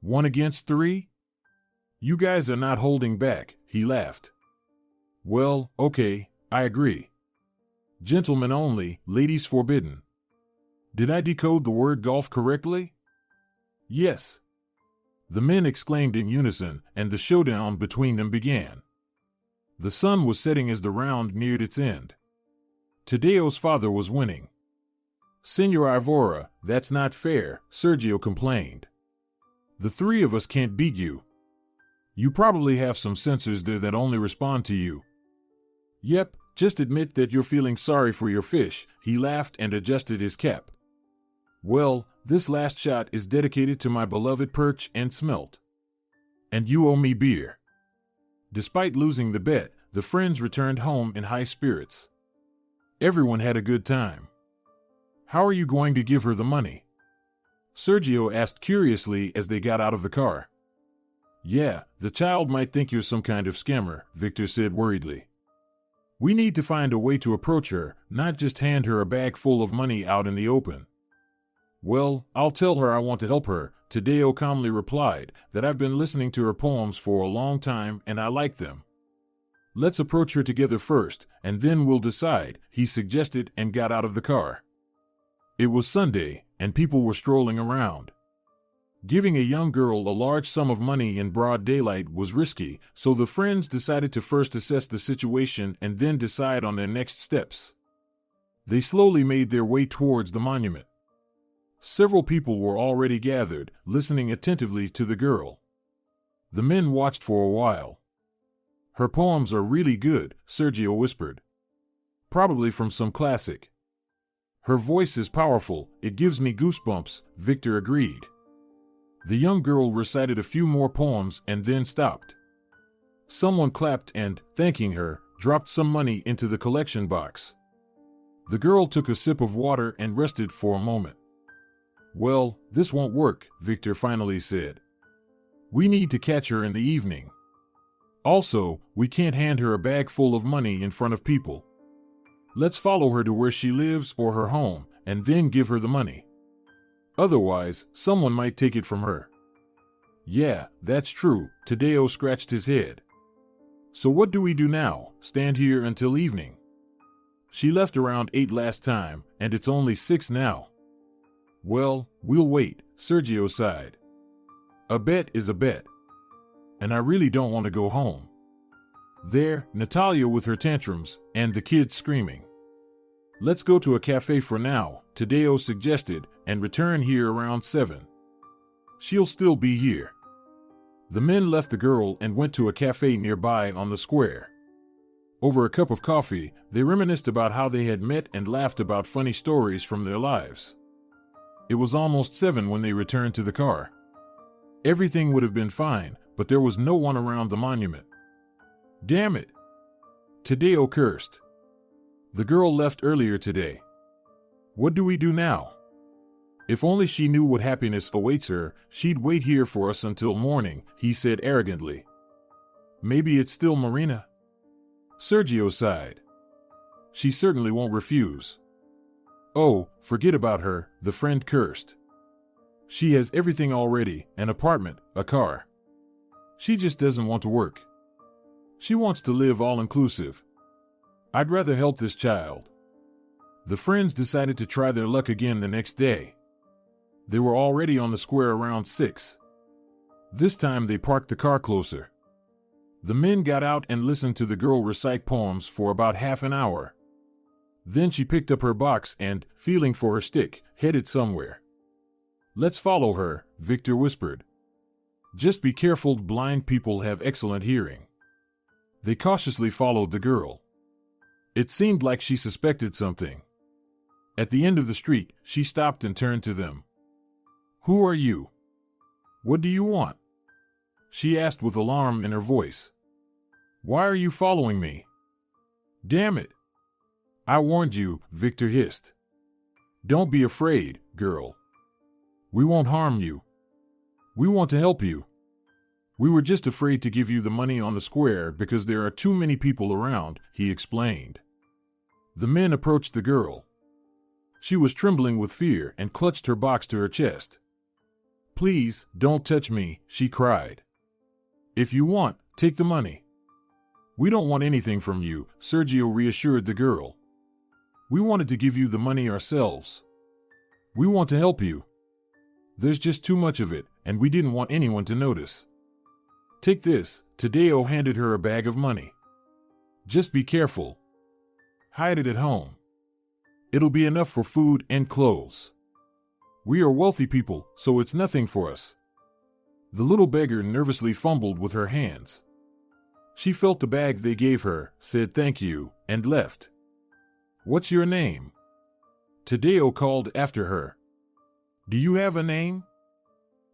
1 against 3? You guys are not holding back, he laughed. Well, okay, I agree. Gentlemen only, ladies forbidden. Did I decode the word golf correctly? Yes. The men exclaimed in unison, and the showdown between them began. The sun was setting as the round neared its end. Tadeo's father was winning. Senor Ivora, that's not fair, Sergio complained. The three of us can't beat you. You probably have some sensors there that only respond to you. Yep, just admit that you're feeling sorry for your fish, he laughed and adjusted his cap. Well, this last shot is dedicated to my beloved perch and smelt. And you owe me beer. Despite losing the bet, the friends returned home in high spirits. Everyone had a good time. How are you going to give her the money? Sergio asked curiously as they got out of the car. Yeah, the child might think you're some kind of scammer, Victor said worriedly. We need to find a way to approach her, not just hand her a bag full of money out in the open. Well, I'll tell her I want to help her, Tadeo calmly replied, that I've been listening to her poems for a long time and I like them. Let's approach her together first, and then we'll decide, he suggested and got out of the car. It was Sunday, and people were strolling around. Giving a young girl a large sum of money in broad daylight was risky, so the friends decided to first assess the situation and then decide on their next steps. They slowly made their way towards the monument. Several people were already gathered, listening attentively to the girl. The men watched for a while. Her poems are really good, Sergio whispered. Probably from some classic. Her voice is powerful, it gives me goosebumps, Victor agreed. The young girl recited a few more poems and then stopped. Someone clapped and, thanking her, dropped some money into the collection box. The girl took a sip of water and rested for a moment. Well, this won't work, Victor finally said. We need to catch her in the evening. Also, we can't hand her a bag full of money in front of people. Let's follow her to where she lives or her home, and then give her the money. Otherwise, someone might take it from her. Yeah, that's true, Tadeo scratched his head. So what do we do now, stand here until evening? She left around 8 last time, and it's only 6 now. Well, we'll wait, Sergio sighed. A bet is a bet. And I really don't want to go home. There, Natalia with her tantrums, and the kids screaming. Let's go to a cafe for now, Tadeo suggested, and return here around 7. She'll still be here. The men left the girl and went to a cafe nearby on the square. Over a cup of coffee, they reminisced about how they had met and laughed about funny stories from their lives. It was almost 7 when they returned to the car. Everything would have been fine, but there was no one around the monument. Damn it! Tadeo cursed. The girl left earlier today. What do we do now? If only she knew what happiness awaits her, she'd wait here for us until morning, he said arrogantly. Maybe it's still Marina? Sergio sighed. She certainly won't refuse. Oh, forget about her, the friend cursed. She has everything already, an apartment, a car. She just doesn't want to work. She wants to live all-inclusive. I'd rather help this child. The friends decided to try their luck again the next day. They were already on the square around 6. This time they parked the car closer. The men got out and listened to the girl recite poems for about half an hour. Then she picked up her box and, feeling for her stick, headed somewhere. Let's follow her, Victor whispered. Just be careful, blind people have excellent hearing. They cautiously followed the girl. It seemed like she suspected something. At the end of the street, she stopped and turned to them. Who are you? What do you want? She asked with alarm in her voice. Why are you following me? Damn it! I warned you, Victor hissed. Don't be afraid, girl. We won't harm you. We want to help you. We were just afraid to give you the money on the square because there are too many people around, he explained. The men approached the girl. She was trembling with fear and clutched her box to her chest. Please, don't touch me, she cried. If you want, take the money. We don't want anything from you, Sergio reassured the girl. We wanted to give you the money ourselves. We want to help you. There's just too much of it, and we didn't want anyone to notice. Take this, Tadeo handed her a bag of money. Just be careful. Hide it at home. It'll be enough for food and clothes. We are wealthy people, so it's nothing for us. The little beggar nervously fumbled with her hands. She felt the bag they gave her, said thank you, and left. What's your name? Tadeo called after her. Do you have a name?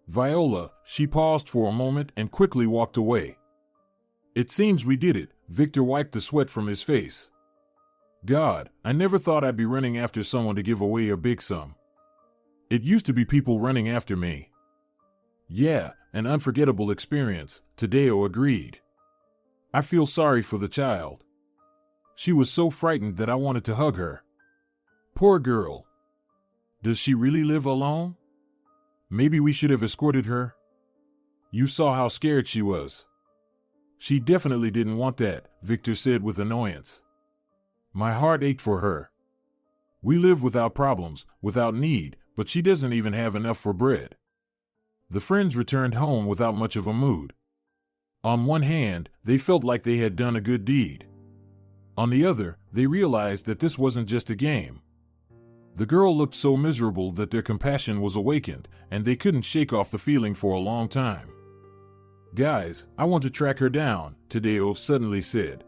Viola, she paused for a moment and quickly walked away. It seems we did it, Victor wiped the sweat from his face. God, I never thought I'd be running after someone to give away a big sum. It used to be people running after me. Yeah, an unforgettable experience, Tadeo agreed. I feel sorry for the child. She was so frightened that I wanted to hug her. Poor girl. Does she really live alone? Maybe we should have escorted her? You saw how scared she was. She definitely didn't want that, Victor said with annoyance. My heart ached for her. We live without problems, without need, but she doesn't even have enough for bread. The friends returned home without much of a mood. On one hand, they felt like they had done a good deed. On the other, they realized that this wasn't just a game. The girl looked so miserable that their compassion was awakened, and they couldn't shake off the feeling for a long time. Guys, I want to track her down, Tadeo suddenly said.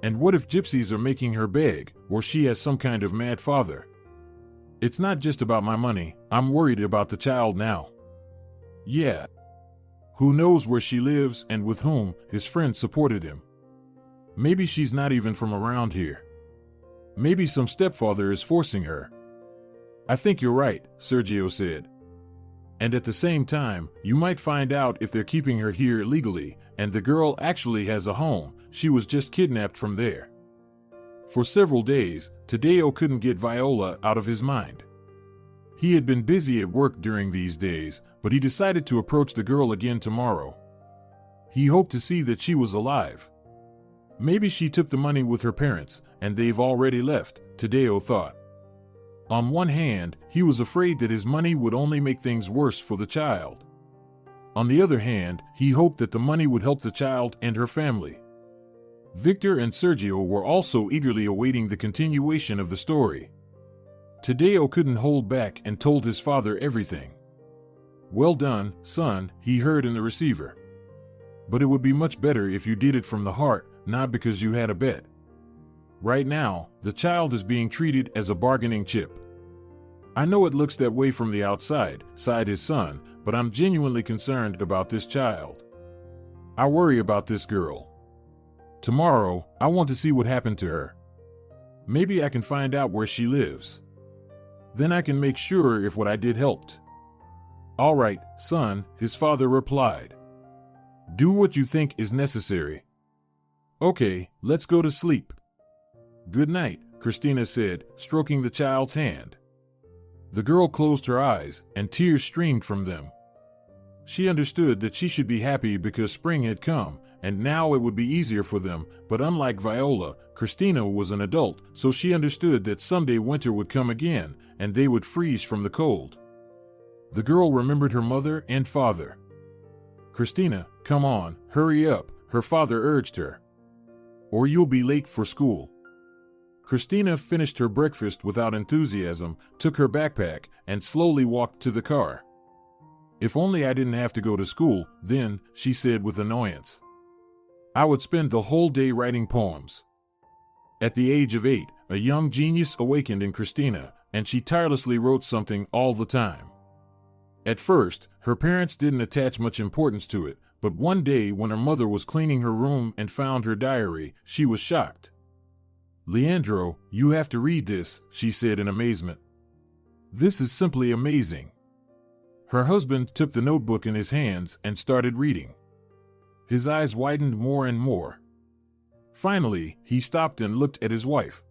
And what if gypsies are making her beg, or she has some kind of mad father? It's not just about my money, I'm worried about the child now. Yeah. Who knows where she lives and with whom, his friend supported him. Maybe she's not even from around here. Maybe some stepfather is forcing her. I think you're right, Sergio said. And at the same time, you might find out if they're keeping her here illegally, and the girl actually has a home, she was just kidnapped from there. For several days, Tadeo couldn't get Viola out of his mind. He had been busy at work during these days, but he decided to approach the girl again tomorrow. He hoped to see that she was alive. Maybe she took the money with her parents, and they've already left, Tadeo thought. On one hand, he was afraid that his money would only make things worse for the child. On the other hand, he hoped that the money would help the child and her family. Victor and Sergio were also eagerly awaiting the continuation of the story. Tadeo couldn't hold back and told his father everything. Well done, son, he heard in the receiver. But it would be much better if you did it from the heart, not because you had a bet. Right now, the child is being treated as a bargaining chip. I know it looks that way from the outside, sighed his son, but I'm genuinely concerned about this child. I worry about this girl. Tomorrow, I want to see what happened to her. Maybe I can find out where she lives. Then I can make sure if what I did helped. All right, son, his father replied. Do what you think is necessary. Okay, let's go to sleep. Good night, Christina said, stroking the child's hand. The girl closed her eyes, and tears streamed from them. She understood that she should be happy because spring had come, and now it would be easier for them, but unlike Viola, Christina was an adult, so she understood that someday winter would come again, and they would freeze from the cold. The girl remembered her mother and father. Christina, come on, hurry up, her father urged her. Or you'll be late for school. Christina finished her breakfast without enthusiasm, took her backpack, and slowly walked to the car. If only I didn't have to go to school, then, she said with annoyance. I would spend the whole day writing poems. At the age of 8, a young genius awakened in Christina, and she tirelessly wrote something all the time. At first, her parents didn't attach much importance to it, but one day when her mother was cleaning her room and found her diary, she was shocked. Leandro, you have to read this, she said in amazement. This is simply amazing. Her husband took the notebook in his hands and started reading. His eyes widened more and more. Finally, he stopped and looked at his wife.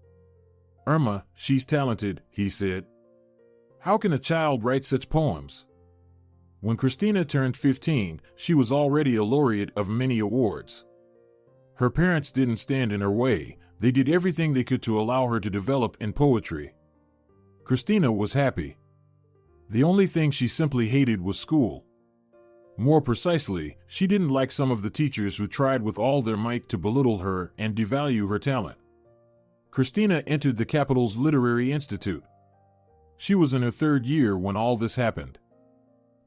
Irma, she's talented, he said. How can a child write such poems? When Christina turned 15, she was already a laureate of many awards. Her parents didn't stand in her way. They did everything they could to allow her to develop in poetry. Christina was happy. The only thing she simply hated was school. More precisely, she didn't like some of the teachers who tried with all their might to belittle her and devalue her talent. Christina entered the capital's Literary Institute. She was in her 3rd year when all this happened.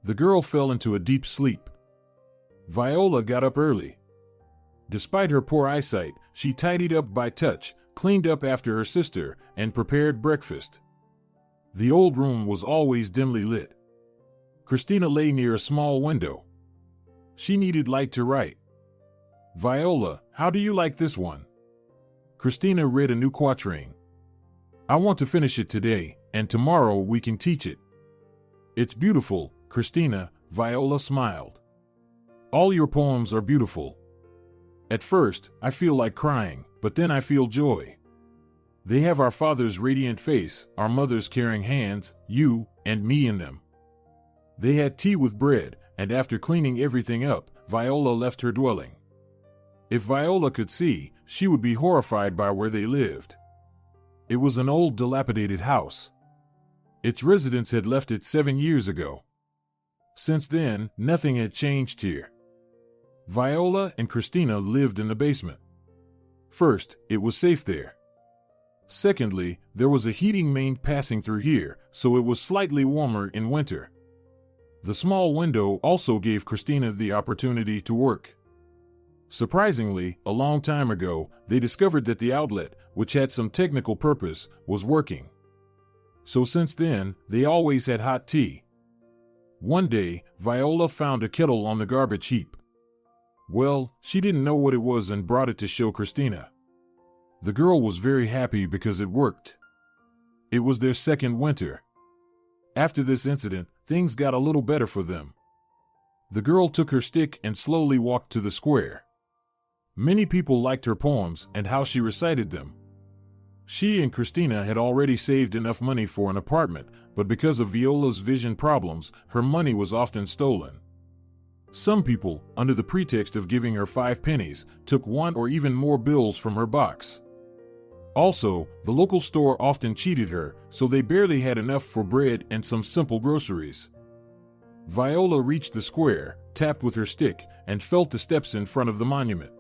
The girl fell into a deep sleep. Viola got up early. Despite her poor eyesight, she tidied up by touch, cleaned up after her sister, and prepared breakfast. The old room was always dimly lit. Christina lay near a small window. She needed light to write. Viola, how do you like this one? Christina read a new quatrain. I want to finish it today, and tomorrow we can teach it. It's beautiful, Christina, Viola smiled. All your poems are beautiful. At first, I feel like crying, but then I feel joy. They have our father's radiant face, our mother's caring hands, you, and me in them. They had tea with bread, and after cleaning everything up, Viola left her dwelling. If Viola could see, she would be horrified by where they lived. It was an old, dilapidated house. Its residents had left it 7 years ago. Since then, nothing had changed here. Viola and Christina lived in the basement. First, it was safe there. Secondly, there was a heating main passing through here, so it was slightly warmer in winter. The small window also gave Christina the opportunity to work. Surprisingly, a long time ago, they discovered that the outlet, which had some technical purpose, was working. So since then, they always had hot tea. One day, Viola found a kettle on the garbage heap. Well, she didn't know what it was and brought it to show Christina. The girl was very happy because it worked. It was their 2nd winter. After this incident, things got a little better for them. The girl took her stick and slowly walked to the square. Many people liked her poems and how she recited them. She and Christina had already saved enough money for an apartment, but because of Viola's vision problems, her money was often stolen. Some people, under the pretext of giving her 5 pennies, took 1 or even more bills from her box. Also, the local store often cheated her, so they barely had enough for bread and some simple groceries. Viola reached the square, tapped with her stick, and felt the steps in front of the monument.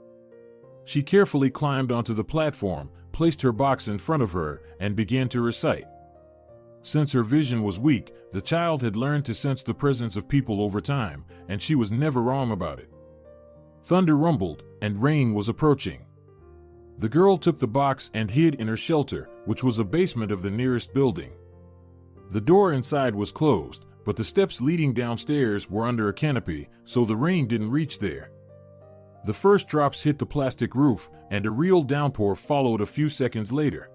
She carefully climbed onto the platform, placed her box in front of her, and began to recite. Since her vision was weak, the child had learned to sense the presence of people over time, and she was never wrong about it. Thunder rumbled, and rain was approaching. The girl took the box and hid in her shelter, which was a basement of the nearest building. The door inside was closed, but the steps leading downstairs were under a canopy, so the rain didn't reach there. The first drops hit the plastic roof, and a real downpour followed a few seconds later.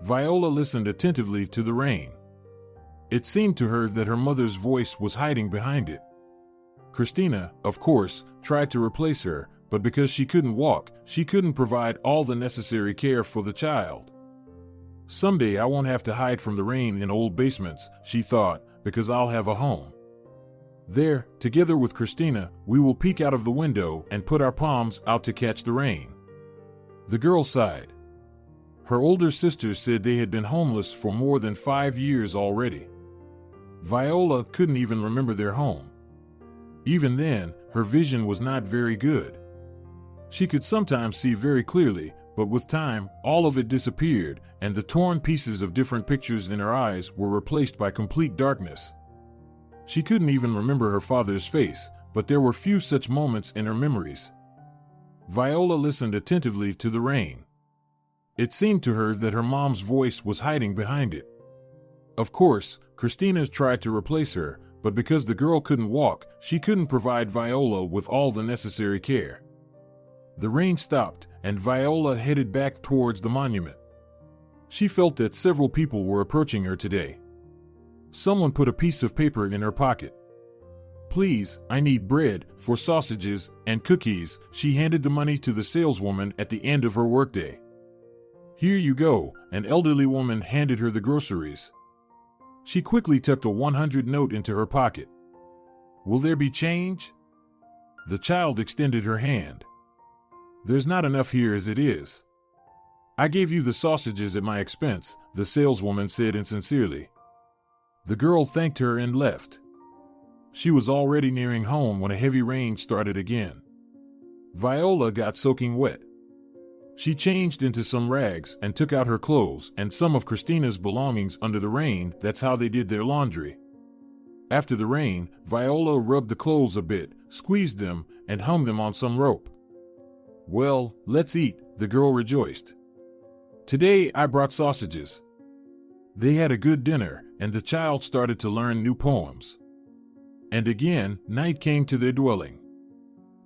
Viola listened attentively to the rain. It seemed to her that her mother's voice was hiding behind it. Christina, of course, tried to replace her, but because she couldn't walk, she couldn't provide all the necessary care for the child. Someday I won't have to hide from the rain in old basements, she thought, because I'll have a home. There, together with Christina, we will peek out of the window and put our palms out to catch the rain. The girl sighed. Her older sisters said they had been homeless for more than 5 years already. Viola couldn't even remember their home. Even then, her vision was not very good. She could sometimes see very clearly, but with time, all of it disappeared, and the torn pieces of different pictures in her eyes were replaced by complete darkness. She couldn't even remember her father's face, but there were few such moments in her memories. Viola listened attentively to the rain. It seemed to her that her mom's voice was hiding behind it. Of course, Christina tried to replace her, but because the girl couldn't walk, she couldn't provide Viola with all the necessary care. The rain stopped, and Viola headed back towards the monument. She felt that several people were approaching her today. Someone put a piece of paper in her pocket. "Please, I need bread, for sausages, and cookies." She handed the money to the saleswoman at the end of her workday. "Here you go," an elderly woman handed her the groceries. She quickly tucked a 100 note into her pocket. "Will there be change?" The child extended her hand. "There's not enough here as it is." "I gave you the sausages at my expense," the saleswoman said insincerely. The girl thanked her and left. She was already nearing home when a heavy rain started again. Viola got soaking wet. She changed into some rags and took out her clothes and some of Christina's belongings under the rain. That's how they did their laundry. After the rain, Viola rubbed the clothes a bit, squeezed them, and hung them on some rope. "Well, let's eat," the girl rejoiced. "Today I brought sausages." They had a good dinner, and the child started to learn new poems. And again, night came to their dwelling.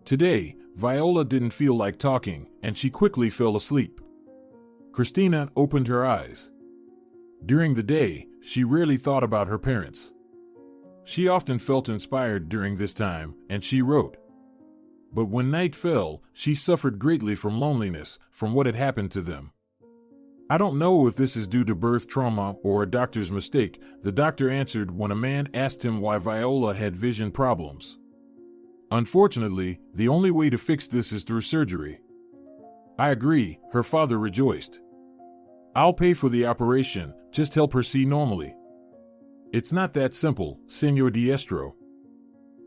Today, Viola didn't feel like talking, and she quickly fell asleep. Christina opened her eyes. During the day, she rarely thought about her parents. She often felt inspired during this time, and she wrote. But when night fell, she suffered greatly from loneliness, from what had happened to them. "I don't know if this is due to birth trauma or a doctor's mistake," the doctor answered when a man asked him why Viola had vision problems. "Unfortunately, the only way to fix this is through surgery." "I agree," her father rejoiced. "I'll pay for the operation, just help her see normally." "It's not that simple, Senor Diestro.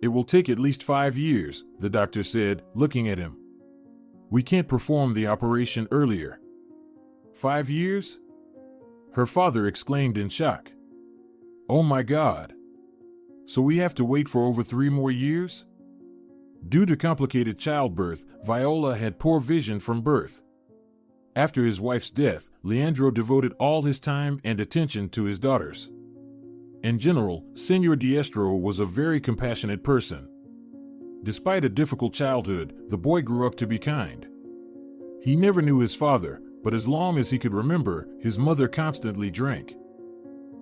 It will take at least 5 years, the doctor said, looking at him. "We can't perform the operation earlier." 5 years? Her father exclaimed in shock. "Oh my God. So we have to wait for over 3 more years?" Due to complicated childbirth, Viola had poor vision from birth. After his wife's death, Leandro devoted all his time and attention to his daughters. In general, Senor Diestro was a very compassionate person. Despite a difficult childhood, the boy grew up to be kind. He never knew his father, but as long as he could remember, his mother constantly drank.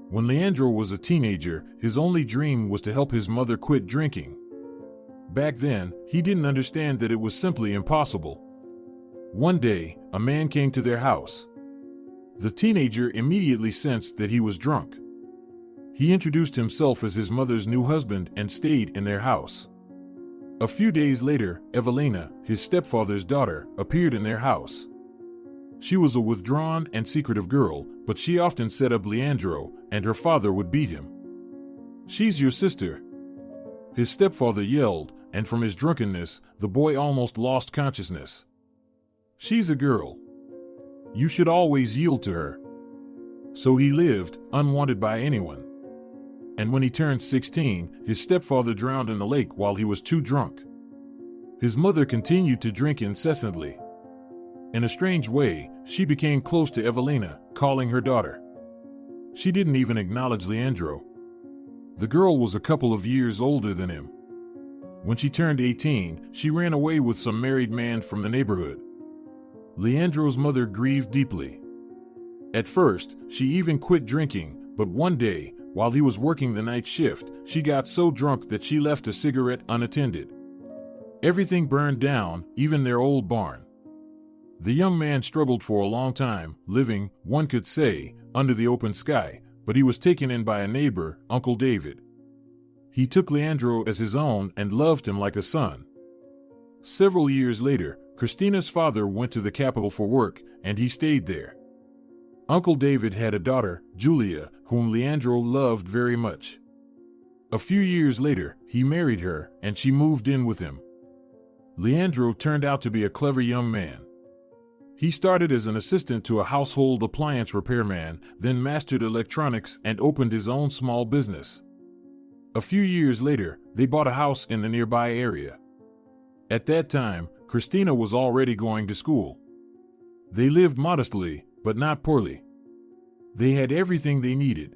When Leandro was a teenager, his only dream was to help his mother quit drinking. Back then, he didn't understand that it was simply impossible. One day, a man came to their house. The teenager immediately sensed that he was drunk. He introduced himself as his mother's new husband and stayed in their house. A few days later, Evelina, his stepfather's daughter, appeared in their house. She was a withdrawn and secretive girl, but she often set up Leandro, and her father would beat him. "She's your sister," his stepfather yelled, and from his drunkenness, the boy almost lost consciousness. "She's a girl. You should always yield to her." So he lived, unwanted by anyone. And when he turned 16, his stepfather drowned in the lake while he was too drunk. His mother continued to drink incessantly. In a strange way, she became close to Evelina, calling her daughter. She didn't even acknowledge Leandro. The girl was a couple of years older than him. When she turned 18, she ran away with some married man from the neighborhood. Leandro's mother grieved deeply. At first, she even quit drinking, but one day, while he was working the night shift, she got so drunk that she left a cigarette unattended. Everything burned down, even their old barn. The young man struggled for a long time, living, one could say, under the open sky, but he was taken in by a neighbor, Uncle David. He took Leandro as his own and loved him like a son. Several years later, Christina's father went to the capital for work, and he stayed there. Uncle David had a daughter, Julia, whom Leandro loved very much. A few years later, he married her, and she moved in with him. Leandro turned out to be a clever young man. He started as an assistant to a household appliance repairman, then mastered electronics and opened his own small business. A few years later, they bought a house in the nearby area. At that time, Christina was already going to school. They lived modestly, but not poorly. They had everything they needed.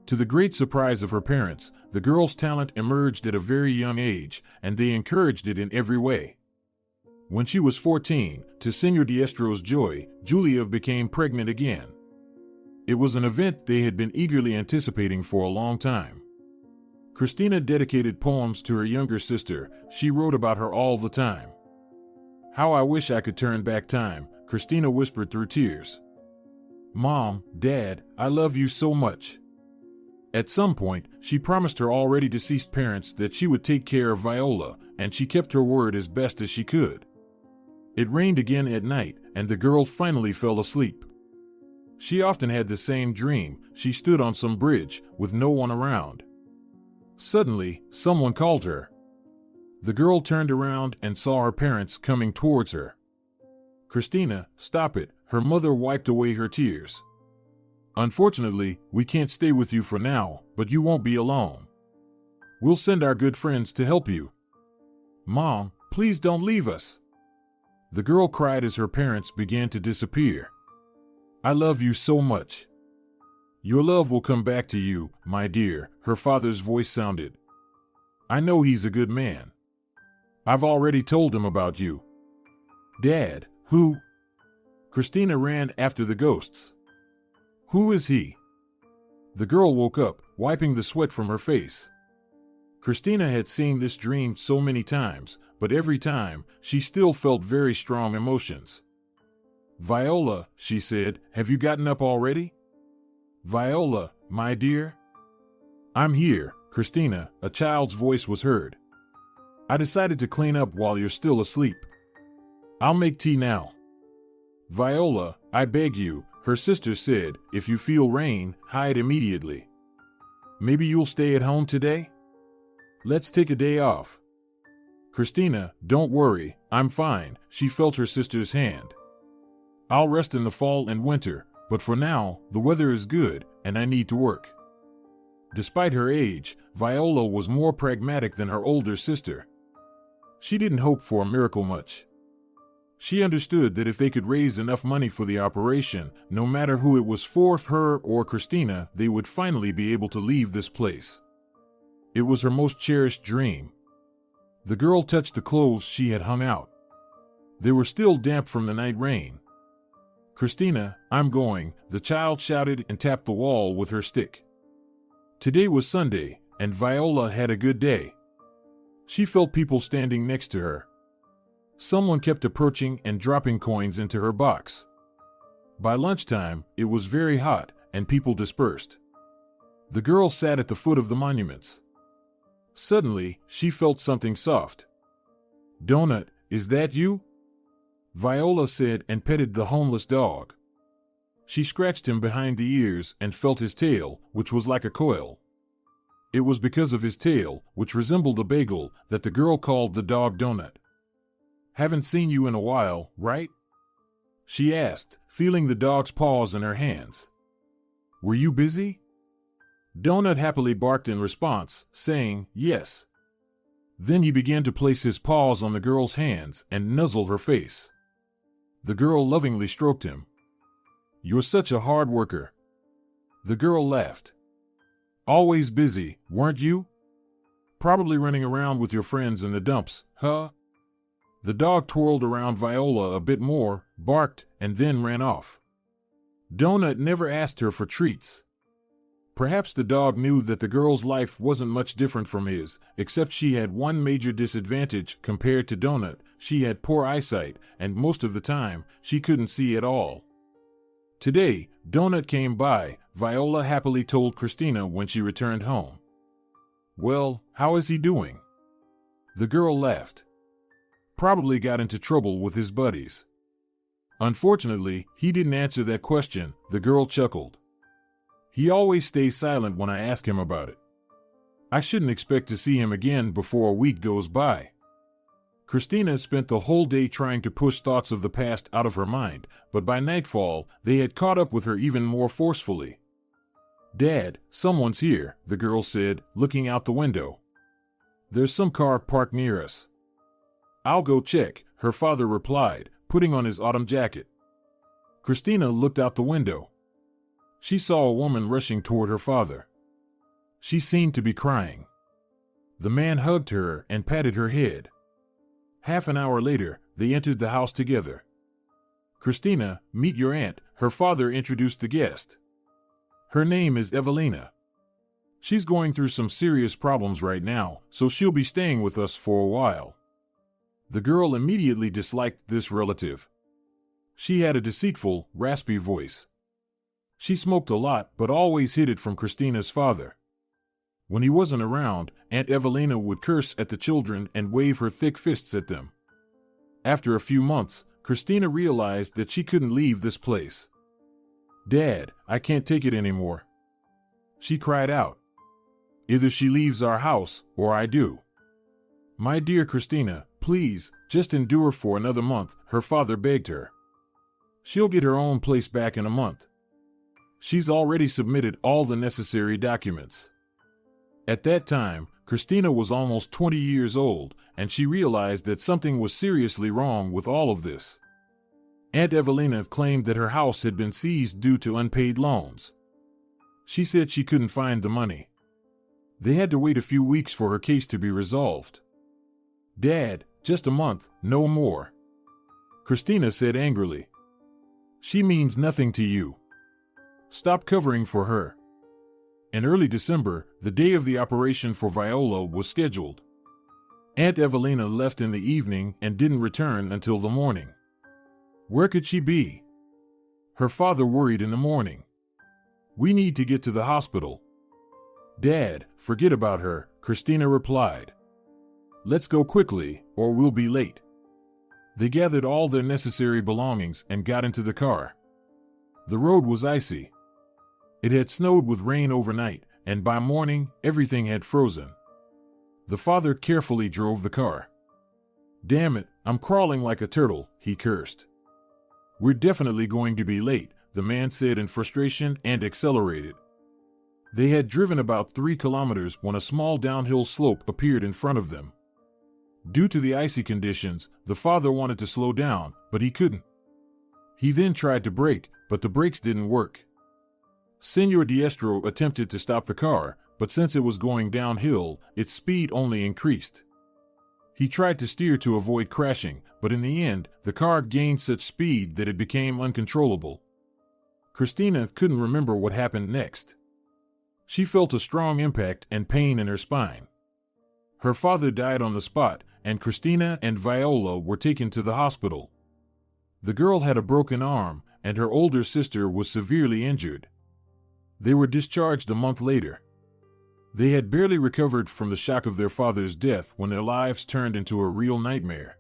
To the great surprise of her parents, the girl's talent emerged at a very young age, and they encouraged it in every way. When she was 14, to Senor Diestro's joy, Julia became pregnant again. It was an event they had been eagerly anticipating for a long time. Christina dedicated poems to her younger sister. She wrote about her all the time. "How I wish I could turn back time," Christina whispered through tears. "Mom, Dad, I love you so much." At some point, she promised her already deceased parents that she would take care of Viola, and she kept her word as best as she could. It rained again at night, and the girl finally fell asleep. She often had the same dream. She stood on some bridge, with no one around. Suddenly, someone called her. The girl turned around and saw her parents coming towards her. "Christina, stop it," her mother wiped away her tears. "Unfortunately, we can't stay with you for now, but you won't be alone. We'll send our good friends to help you." "Mom, please don't leave us." The girl cried as her parents began to disappear. "I love you so much." "Your love will come back to you, my dear," her father's voice sounded. "I know he's a good man. I've already told him about you." "Dad, who?" Christina ran after the ghosts. "Who is he?" The girl woke up, wiping the sweat from her face. Christina had seen this dream so many times, but every time, she still felt very strong emotions. "Viola," she said, "have you gotten up already?" "Viola, my dear?" "I'm here, Christina," a child's voice was heard. "I decided to clean up while you're still asleep. I'll make tea now." "Viola, I beg you," her sister said, "if you feel rain, hide immediately. Maybe you'll stay at home today? Let's take a day off." "Christina, don't worry, I'm fine," she felt her sister's hand. "I'll rest in the fall and winter, but for now, the weather is good, and I need to work." Despite her age, Viola was more pragmatic than her older sister. She didn't hope for a miracle much. She understood that if they could raise enough money for the operation, no matter who it was for, her or Christina, they would finally be able to leave this place. It was her most cherished dream. The girl touched the clothes she had hung out. They were still damp from the night rain. "Christina, I'm going," the child shouted and tapped the wall with her stick. Today was Sunday, and Viola had a good day. She felt people standing next to her. Someone kept approaching and dropping coins into her box. By lunchtime, it was very hot, and people dispersed. The girl sat at the foot of the monuments. Suddenly, she felt something soft. "Donut, is that you?" Viola said and petted the homeless dog. She scratched him behind the ears and felt his tail, which was like a coil. It was because of his tail, which resembled a bagel, that the girl called the dog Donut. "Haven't seen you in a while, right?" she asked, feeling the dog's paws in her hands. "Were you busy?" Donut happily barked in response, saying, "Yes." Then he began to place his paws on the girl's hands and nuzzle her face. The girl lovingly stroked him. "You're such a hard worker." The girl laughed. "Always busy, weren't you? Probably running around with your friends in the dumps, huh?" The dog twirled around Viola a bit more, barked, and then ran off. Donut never asked her for treats. Perhaps the dog knew that the girl's life wasn't much different from his, except she had one major disadvantage compared to Donut. She had poor eyesight, and most of the time, she couldn't see at all. Today, Donut came by, Viola happily told Christina when she returned home. "Well, how is he doing?" The girl laughed. "Probably got into trouble with his buddies." "Unfortunately, he didn't answer that question," the girl chuckled. "He always stays silent when I ask him about it. I shouldn't expect to see him again before a week goes by." Christina spent the whole day trying to push thoughts of the past out of her mind, but by nightfall, they had caught up with her even more forcefully. "Dad, someone's here," the girl said, looking out the window. "There's some car parked near us." "I'll go check," her father replied, putting on his autumn jacket. Christina looked out the window. She saw a woman rushing toward her father. She seemed to be crying. The man hugged her and patted her head. Half an hour later, they entered the house together. "Christina, meet your aunt," her father introduced the guest. "Her name is Evelina. She's going through some serious problems right now, so she'll be staying with us for a while." The girl immediately disliked this relative. She had a deceitful, raspy voice. She smoked a lot, but always hid it from Christina's father. When he wasn't around, Aunt Evelina would curse at the children and wave her thick fists at them. After a few months, Christina realized that she couldn't leave this place. "Dad, I can't take it anymore," she cried out. "Either she leaves our house, or I do." "My dear Christina, please, just endure for another month," her father begged her. "She'll get her own place back in a month. She's already submitted all the necessary documents." At that time, Christina was almost 20 years old, and she realized that something was seriously wrong with all of this. Aunt Evelina claimed that her house had been seized due to unpaid loans. She said she couldn't find the money. They had to wait a few weeks for her case to be resolved. "Dad, just a month, no more," Christina said angrily. "She means nothing to you. Stop covering for her." In early December, the day of the operation for Viola was scheduled. Aunt Evelina left in the evening and didn't return until the morning. Where could she be? Her father worried in the morning. "We need to get to the hospital." "Dad, forget about her," Christina replied. "Let's go quickly, or we'll be late." They gathered all their necessary belongings and got into the car. The road was icy. It had snowed with rain overnight, and by morning, everything had frozen. The father carefully drove the car. "Damn it, I'm crawling like a turtle," he cursed. "We're definitely going to be late," the man said in frustration and accelerated. They had driven about 3 kilometers when a small downhill slope appeared in front of them. Due to the icy conditions, the father wanted to slow down, but he couldn't. He then tried to brake, but the brakes didn't work. Senor Diestro attempted to stop the car, but since it was going downhill, its speed only increased. He tried to steer to avoid crashing, but in the end, the car gained such speed that it became uncontrollable. Christina couldn't remember what happened next. She felt a strong impact and pain in her spine. Her father died on the spot, and Christina and Viola were taken to the hospital. The girl had a broken arm, and her older sister was severely injured. They were discharged a month later. They had barely recovered from the shock of their father's death when their lives turned into a real nightmare.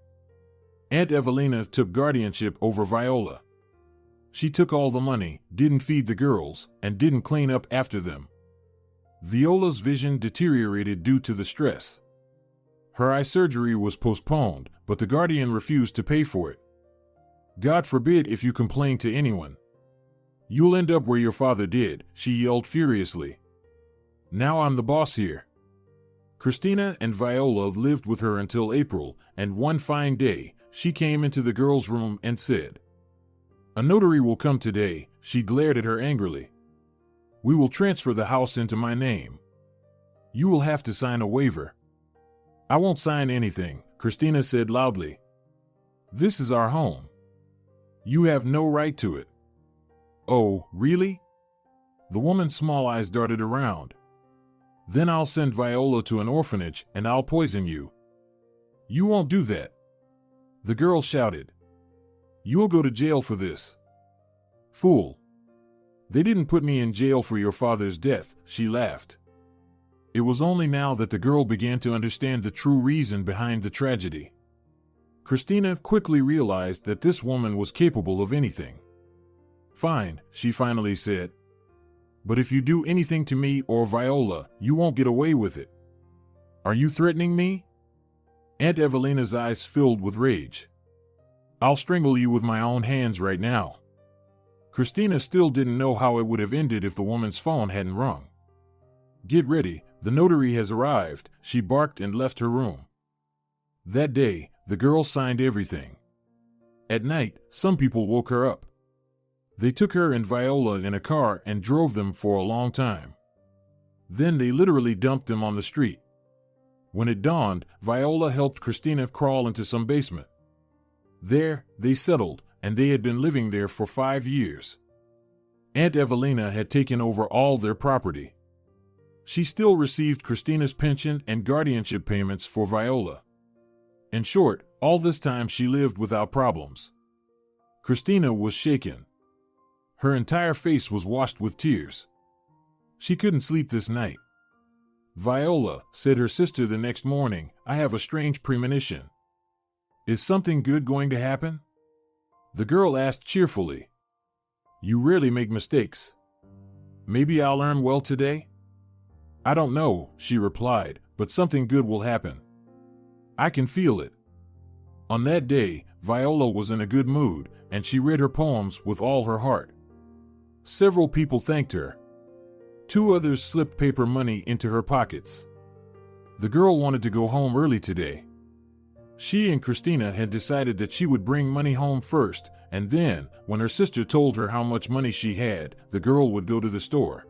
Aunt Evelina took guardianship over Viola. She took all the money, didn't feed the girls, and didn't clean up after them. Viola's vision deteriorated due to the stress. Her eye surgery was postponed, but the guardian refused to pay for it. "God forbid if you complain to anyone. You'll end up where your father did," she yelled furiously. "Now I'm the boss here." Christina and Viola lived with her until April, and one fine day, she came into the girl's room and said, A notary will come today, she glared at her angrily. We will transfer the house into my name. You will have to sign a waiver. I won't sign anything, Christina said loudly. This is our home. You have no right to it. Oh, really? The woman's small eyes darted around. Then I'll send Viola to an orphanage and I'll poison you. You won't do that. The girl shouted. You'll go to jail for this. Fool. They didn't put me in jail for your father's death, she laughed. It was only now that the girl began to understand the true reason behind the tragedy. Christina quickly realized that this woman was capable of anything. Fine, she finally said. But if you do anything to me or Viola, you won't get away with it. Are you threatening me? Aunt Evelina's eyes filled with rage. I'll strangle you with my own hands right now. Christina still didn't know how it would have ended if the woman's phone hadn't rung. Get ready, the notary has arrived, she barked and left her room. That day, the girl signed everything. At night, some people woke her up. They took her and Viola in a car and drove them for a long time. Then they literally dumped them on the street. When it dawned, Viola helped Christina crawl into some basement. There, they settled, and they had been living there for 5 years. Aunt Evelina had taken over all their property. She still received Christina's pension and guardianship payments for Viola. In short, all this time she lived without problems. Christina was shaken. Her entire face was washed with tears. She couldn't sleep this night. Viola, said her sister the next morning, I have a strange premonition. Is something good going to happen? The girl asked cheerfully. You rarely make mistakes. Maybe I'll earn well today? I don't know, she replied, but something good will happen. I can feel it. On that day, Viola was in a good mood, and she read her poems with all her heart. Several people thanked her. 2 others slipped paper money into her pockets. The girl wanted to go home early today. She and Christina had decided that she would bring money home first, and then, when her sister told her how much money she had, the girl would go to the store.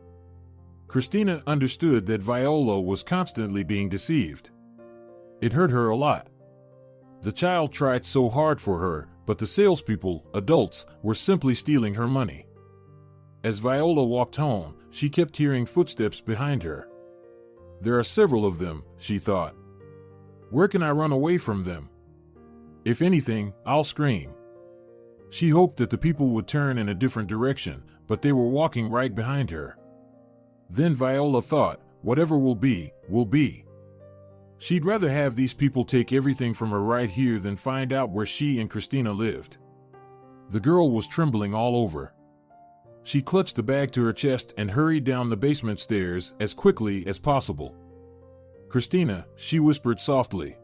Christina understood that Viola was constantly being deceived. It hurt her a lot. The child tried so hard for her, but the salespeople, adults, were simply stealing her money. As Viola walked home, she kept hearing footsteps behind her. There are several of them, she thought. Where can I run away from them? If anything, I'll scream. She hoped that the people would turn in a different direction, but they were walking right behind her. Then Viola thought, whatever will be, will be. She'd rather have these people take everything from her right here than find out where she and Christina lived. The girl was trembling all over. She clutched the bag to her chest and hurried down the basement stairs as quickly as possible. Christina, she whispered softly.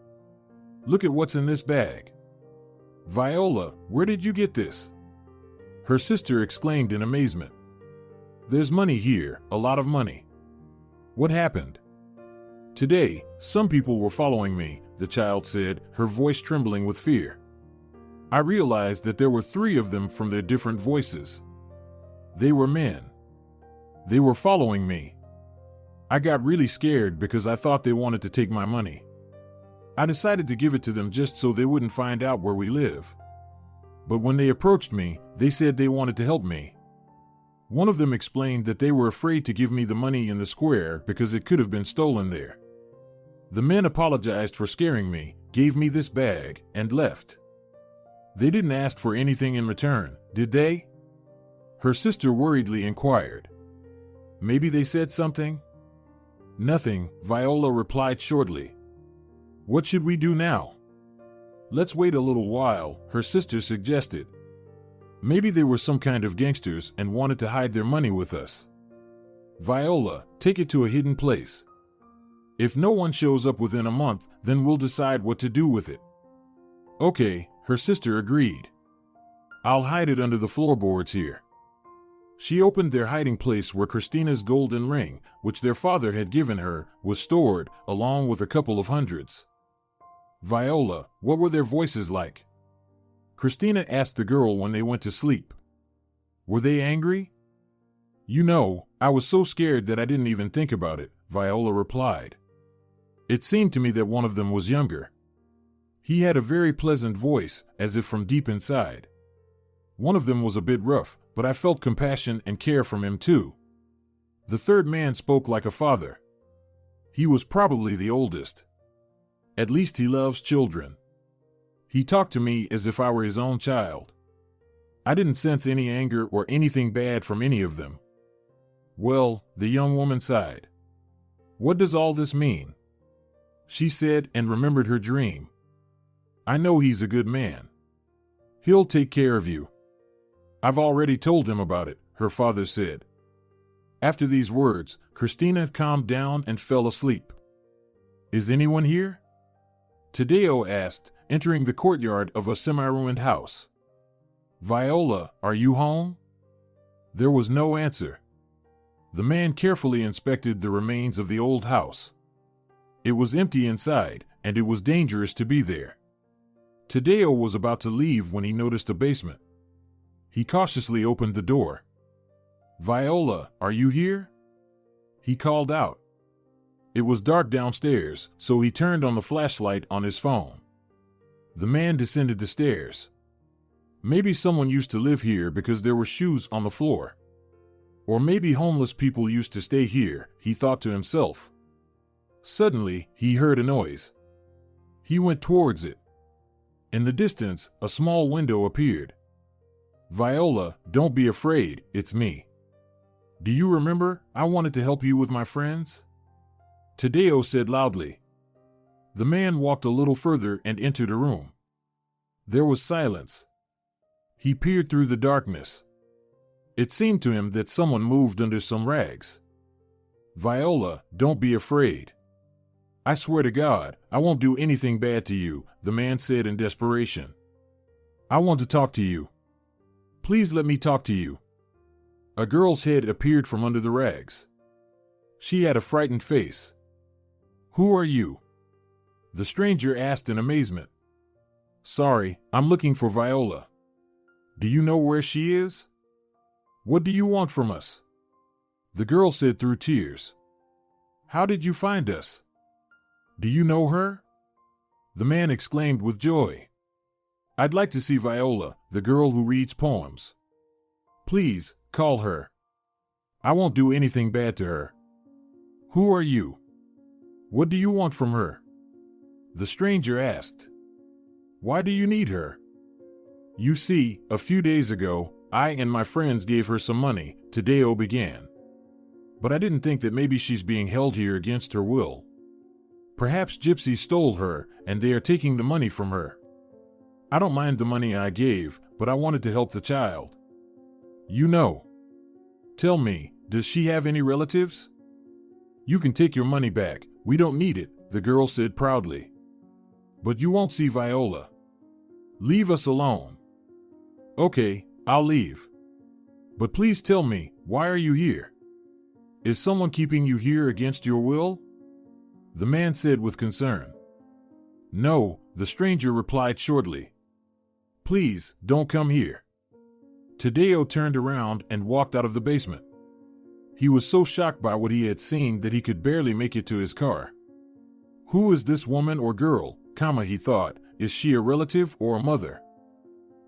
Look at what's in this bag. Viola, where did you get this? Her sister exclaimed in amazement. There's money here, a lot of money. What happened? Today, some people were following me, the child said, her voice trembling with fear. I realized that there were 3 of them from their different voices. They were men. They were following me. I got really scared because I thought they wanted to take my money. I decided to give it to them just so they wouldn't find out where we live. But when they approached me, they said they wanted to help me. One of them explained that they were afraid to give me the money in the square because it could have been stolen there. The men apologized for scaring me, gave me this bag, and left. They didn't ask for anything in return, did they? Her sister worriedly inquired. Maybe they said something? Nothing, Viola replied shortly. What should we do now? Let's wait a little while, her sister suggested. Maybe they were some kind of gangsters and wanted to hide their money with us. Viola, take it to a hidden place. If no one shows up within a month, then we'll decide what to do with it. Okay, her sister agreed. I'll hide it under the floorboards here. She opened their hiding place where Christina's golden ring, which their father had given her, was stored, along with a couple of hundreds. Viola, what were their voices like? Christina asked the girl when they went to sleep. Were they angry? You know, I was so scared that I didn't even think about it, Viola replied. It seemed to me that one of them was younger. He had a very pleasant voice, as if from deep inside. One of them was a bit rough, but I felt compassion and care from him too. The third man spoke like a father. He was probably the oldest. At least he loves children. He talked to me as if I were his own child. I didn't sense any anger or anything bad from any of them. Well, the young woman sighed. What does all this mean? She said and remembered her dream. I know he's a good man. He'll take care of you. I've already told him about it, her father said. After these words, Christina calmed down and fell asleep. Is anyone here? Tadeo asked, entering the courtyard of a semi-ruined house. Viola, are you home? There was no answer. The man carefully inspected the remains of the old house. It was empty inside, and it was dangerous to be there. Tadeo was about to leave when he noticed a basement. He cautiously opened the door. Viola, are you here? He called out. It was dark downstairs, so he turned on the flashlight on his phone. The man descended the stairs. Maybe someone used to live here because there were shoes on the floor. Or maybe homeless people used to stay here, he thought to himself. Suddenly, he heard a noise. He went towards it. In the distance, a small window appeared. Viola, don't be afraid, it's me. Do you remember, I wanted to help you with my friends? Tadeo said loudly. The man walked a little further and entered a room. There was silence. He peered through the darkness. It seemed to him that someone moved under some rags. Viola, don't be afraid. I swear to God, I won't do anything bad to you, the man said in desperation. I want to talk to you. Please let me talk to you. A girl's head appeared from under the rags. She had a frightened face. Who are you? The stranger asked in amazement. Sorry, I'm looking for Viola. Do you know where she is? What do you want from us? The girl said through tears. How did you find us? Do you know her? The man exclaimed with joy. I'd like to see Viola, the girl who reads poems. Please, call her. I won't do anything bad to her. Who are you? What do you want from her? The stranger asked. Why do you need her? You see, a few days ago, I and my friends gave her some money, Tadeo began. But I didn't think that maybe she's being held here against her will. Perhaps gypsies stole her, and they are taking the money from her. I don't mind the money I gave, but I wanted to help the child. You know. Tell me, does she have any relatives? You can take your money back, we don't need it, the girl said proudly. But you won't see Viola. Leave us alone. Okay, I'll leave. But please tell me, why are you here? Is someone keeping you here against your will? The man said with concern. No, the stranger replied shortly. Please, don't come here. Tadeo turned around and walked out of the basement. He was so shocked by what he had seen that he could barely make it to his car. Who is this woman or girl, he thought, is she a relative or a mother?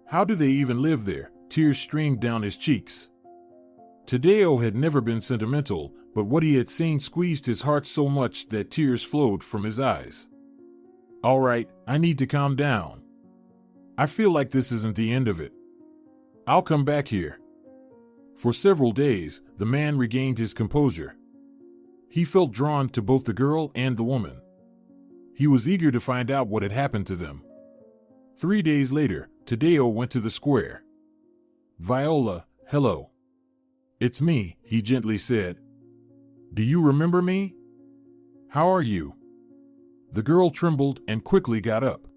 How do they even live there? Tears streamed down his cheeks. Tadeo had never been sentimental, but what he had seen squeezed his heart so much that tears flowed from his eyes. All right, I need to calm down. I feel like this isn't the end of it. I'll come back here. For several days, the man regained his composure. He felt drawn to both the girl and the woman. He was eager to find out what had happened to them. 3 days later, Tadeo went to the square. Viola, hello. It's me, he gently said. Do you remember me? How are you? The girl trembled and quickly got up.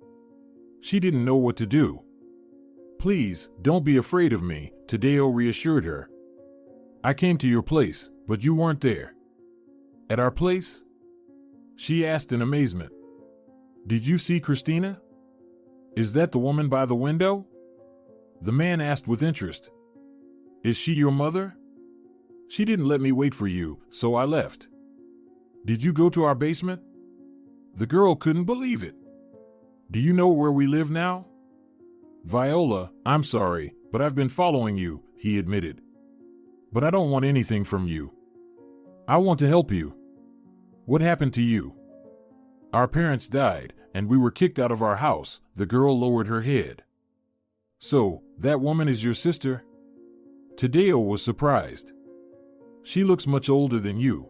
She didn't know what to do. Please, don't be afraid of me, Tadeo reassured her. I came to your place, but you weren't there. At our place? She asked in amazement. Did you see Christina? Is that the woman by the window? The man asked with interest. Is she your mother? She didn't let me wait for you, so I left. Did you go to our basement? The girl couldn't believe it. Do you know where we live now? Viola, I'm sorry, but I've been following you, he admitted. But I don't want anything from you. I want to help you. What happened to you? Our parents died, and we were kicked out of our house. The girl lowered her head. So, that woman is your sister? Tadeo was surprised. She looks much older than you.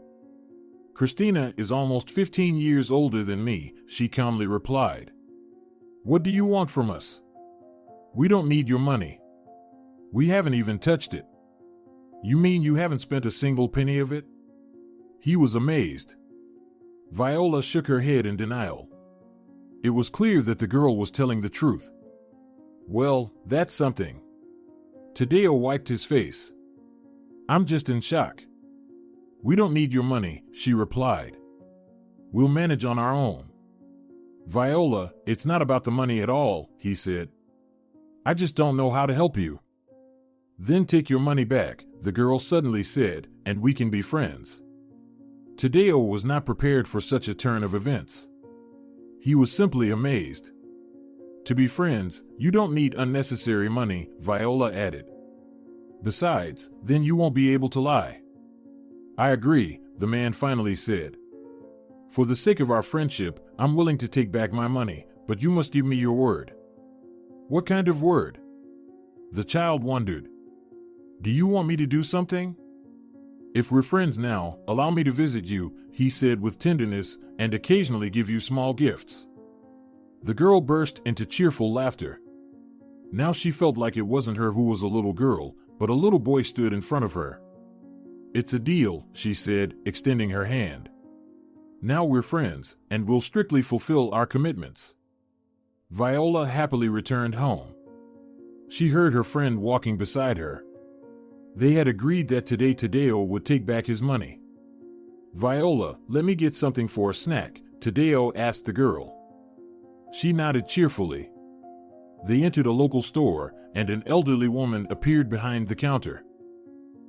Christina is almost 15 years older than me, she calmly replied. What do you want from us? We don't need your money. We haven't even touched it. You mean you haven't spent a single penny of it? He was amazed. Viola shook her head in denial. It was clear that the girl was telling the truth. Well, that's something. Tadeo wiped his face. I'm just in shock. We don't need your money, she replied. We'll manage on our own. Viola, it's not about the money at all, he said. I just don't know how to help you. Then take your money back, the girl suddenly said, and we can be friends. Tadeo was not prepared for such a turn of events. He was simply amazed. To be friends, you don't need unnecessary money, Viola added. Besides, then you won't be able to lie. I agree, the man finally said. For the sake of our friendship, I'm willing to take back my money, but you must give me your word. What kind of word? The child wondered. Do you want me to do something? If we're friends now, allow me to visit you, he said with tenderness, and occasionally give you small gifts. The girl burst into cheerful laughter. Now she felt like it wasn't her who was a little girl, but a little boy stood in front of her. It's a deal, she said, extending her hand. Now we're friends, and we'll strictly fulfill our commitments. Viola happily returned home. She heard her friend walking beside her. They had agreed that today Tadeo would take back his money. Viola, let me get something for a snack, Tadeo asked the girl. She nodded cheerfully. They entered a local store, and an elderly woman appeared behind the counter.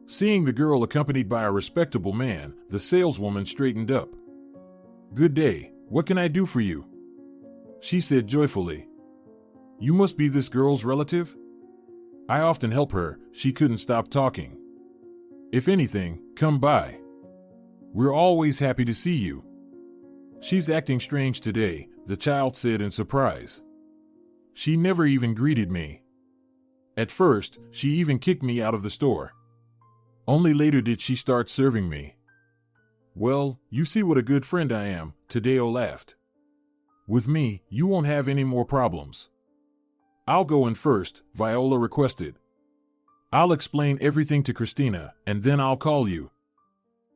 Seeing the girl accompanied by a respectable man, the saleswoman straightened up. Good day, what can I do for you? She said joyfully. You must be this girl's relative? I often help her, she couldn't stop talking. If anything, come by. We're always happy to see you. She's acting strange today, the child said in surprise. She never even greeted me. At first, she even kicked me out of the store. Only later did she start serving me. Well, you see what a good friend I am, Tadeo laughed. With me, you won't have any more problems. I'll go in first, Viola requested. I'll explain everything to Christina, and then I'll call you.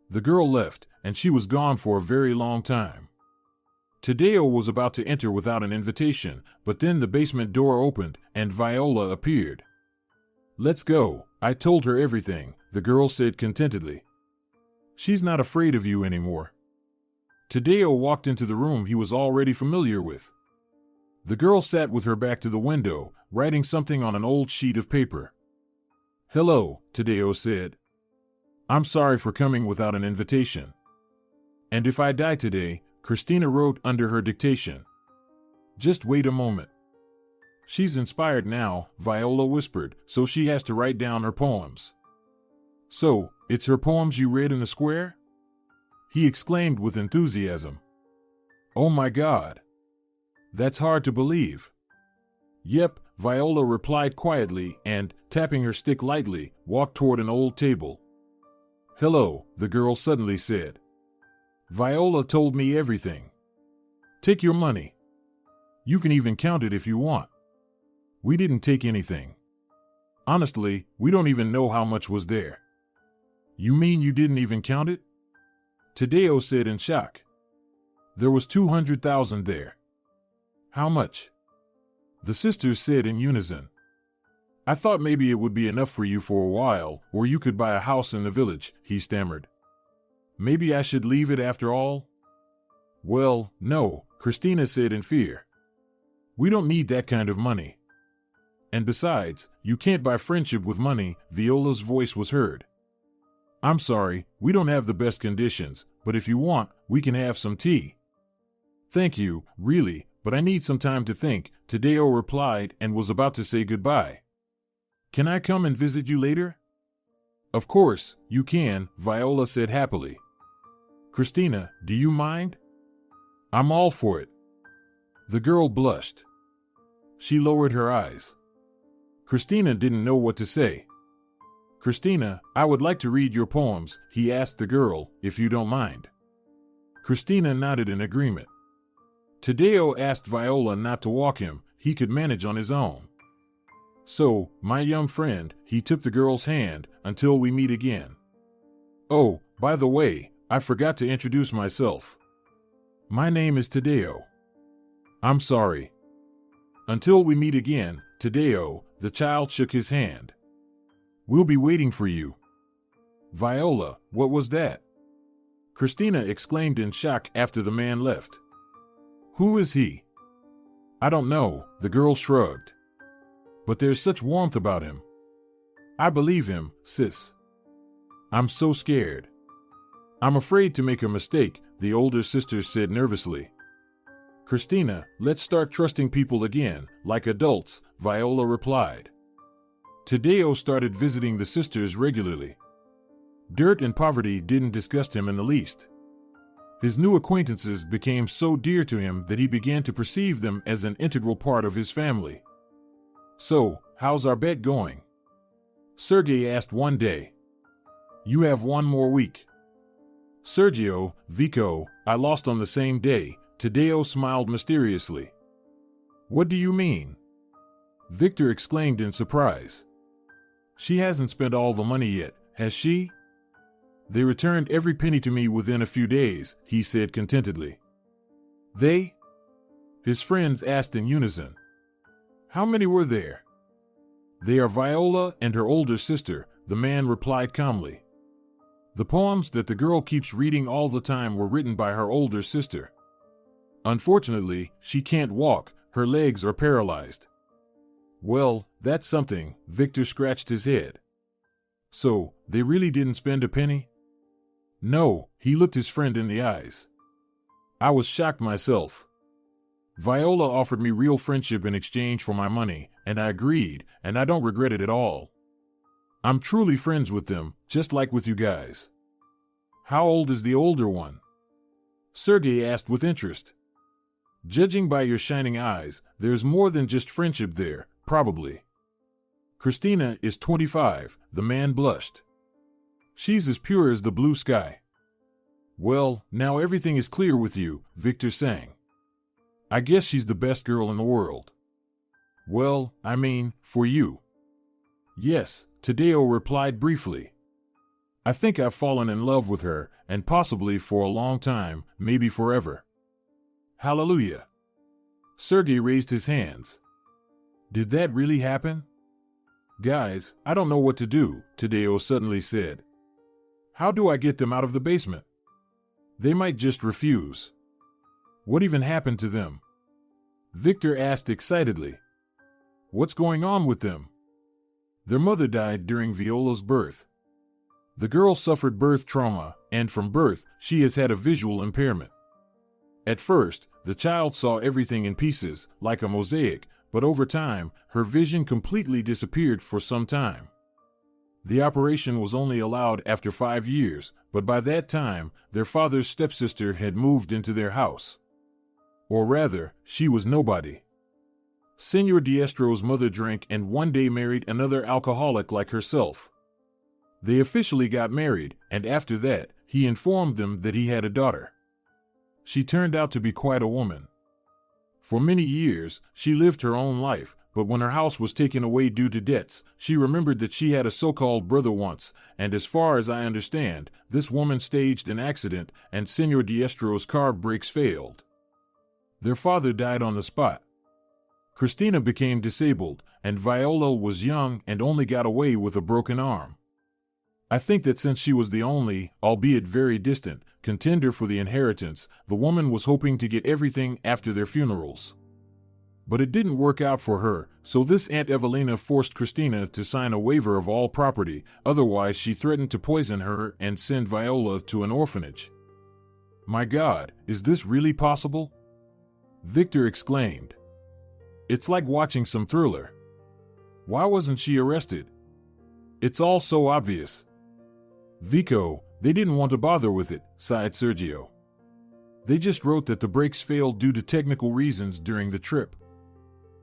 The girl left, and she was gone for a very long time. Tadeo was about to enter without an invitation, but then the basement door opened, and Viola appeared. Let's go, I told her everything, the girl said contentedly. She's not afraid of you anymore. Tadeo walked into the room he was already familiar with. The girl sat with her back to the window, writing something on an old sheet of paper. Hello, Tadeo said. I'm sorry for coming without an invitation. And if I die today, Christina wrote under her dictation. Just wait a moment. She's inspired now, Viola whispered, so she has to write down her poems. So, it's her poems you read in the square? He exclaimed with enthusiasm. Oh my God. That's hard to believe. Yep, Viola replied quietly and, tapping her stick lightly, walked toward an old table. Hello, the girl suddenly said. Viola told me everything. Take your money. You can even count it if you want. We didn't take anything. Honestly, we don't even know how much was there. You mean you didn't even count it? Tadeo said in shock. There was 200,000 there. How much? The sisters said in unison. I thought maybe it would be enough for you for a while, or you could buy a house in the village, he stammered. Maybe I should leave it after all? Well, no, Christina said in fear. We don't need that kind of money. And besides, you can't buy friendship with money, Viola's voice was heard. I'm sorry, we don't have the best conditions, but if you want, we can have some tea. Thank you, really, but I need some time to think, Tadeo replied and was about to say goodbye. Can I come and visit you later? Of course, you can, Viola said happily. Christina, do you mind? I'm all for it. The girl blushed. She lowered her eyes. Christina didn't know what to say. Christina, I would like to read your poems, he asked the girl, if you don't mind. Christina nodded in agreement. Tadeo asked Viola not to walk him, he could manage on his own. So, my young friend, he took the girl's hand, until we meet again. Oh, by the way, I forgot to introduce myself. My name is Tadeo. I'm sorry. Until we meet again, Tadeo, the child shook his hand. We'll be waiting for you. Viola, what was that? Christina exclaimed in shock after the man left. Who is he? I don't know, the girl shrugged. But there's such warmth about him. I believe him, sis. I'm so scared. I'm afraid to make a mistake, the older sister said nervously. Christina, let's start trusting people again, like adults, Viola replied. Tadeo started visiting the sisters regularly. Dirt and poverty didn't disgust him in the least. His new acquaintances became so dear to him that he began to perceive them as an integral part of his family. So, how's our bet going? Sergio asked one day. You have one more week. Sergio, Vico, I lost on the same day, Tadeo smiled mysteriously. What do you mean? Victor exclaimed in surprise. She hasn't spent all the money yet, has she? They returned every penny to me within a few days, he said contentedly. They? His friends asked in unison. How many were there? They are Viola and her older sister, the man replied calmly. The poems that the girl keeps reading all the time were written by her older sister. Unfortunately, she can't walk, her legs are paralyzed. Well, that's something, Victor scratched his head. So, they really didn't spend a penny? No, he looked his friend in the eyes. I was shocked myself. Viola offered me real friendship in exchange for my money, and I agreed, and I don't regret it at all. I'm truly friends with them, just like with you guys. How old is the older one? Sergei asked with interest. Judging by your shining eyes, there's more than just friendship there, probably. Christina is 25, the man blushed. She's as pure as the blue sky. Well, now everything is clear with you, Victor sang. I guess she's the best girl in the world. Well, I mean, for you. Yes, Tadeo replied briefly. I think I've fallen in love with her, and possibly for a long time, maybe forever. Hallelujah. Sergei raised his hands. Did that really happen? Guys, I don't know what to do, Tadeo suddenly said. How do I get them out of the basement? They might just refuse. What even happened to them? Victor asked excitedly. What's going on with them? Their mother died during Viola's birth. The girl suffered birth trauma, and from birth, she has had a visual impairment. At first, the child saw everything in pieces, like a mosaic, but over time, her vision completely disappeared for some time. The operation was only allowed after 5 years, but by that time, their father's stepsister had moved into their house. Or rather, she was nobody. Senor Diestro's mother drank and one day married another alcoholic like herself. They officially got married, and after that, he informed them that he had a daughter. She turned out to be quite a woman. For many years, she lived her own life, but when her house was taken away due to debts, she remembered that she had a so-called brother once, and as far as I understand, this woman staged an accident and Senor Diestro's car brakes failed. Their father died on the spot. Christina became disabled, and Viola was young and only got away with a broken arm. I think that since she was the only, albeit very distant, contender for the inheritance, the woman was hoping to get everything after their funerals. But it didn't work out for her, so this Aunt Evelina forced Christina to sign a waiver of all property, otherwise she threatened to poison her and send Viola to an orphanage. My God, is this really possible? Victor exclaimed. It's like watching some thriller. Why wasn't she arrested? It's all so obvious. Vico, they didn't want to bother with it, sighed Sergio. They just wrote that the brakes failed due to technical reasons during the trip.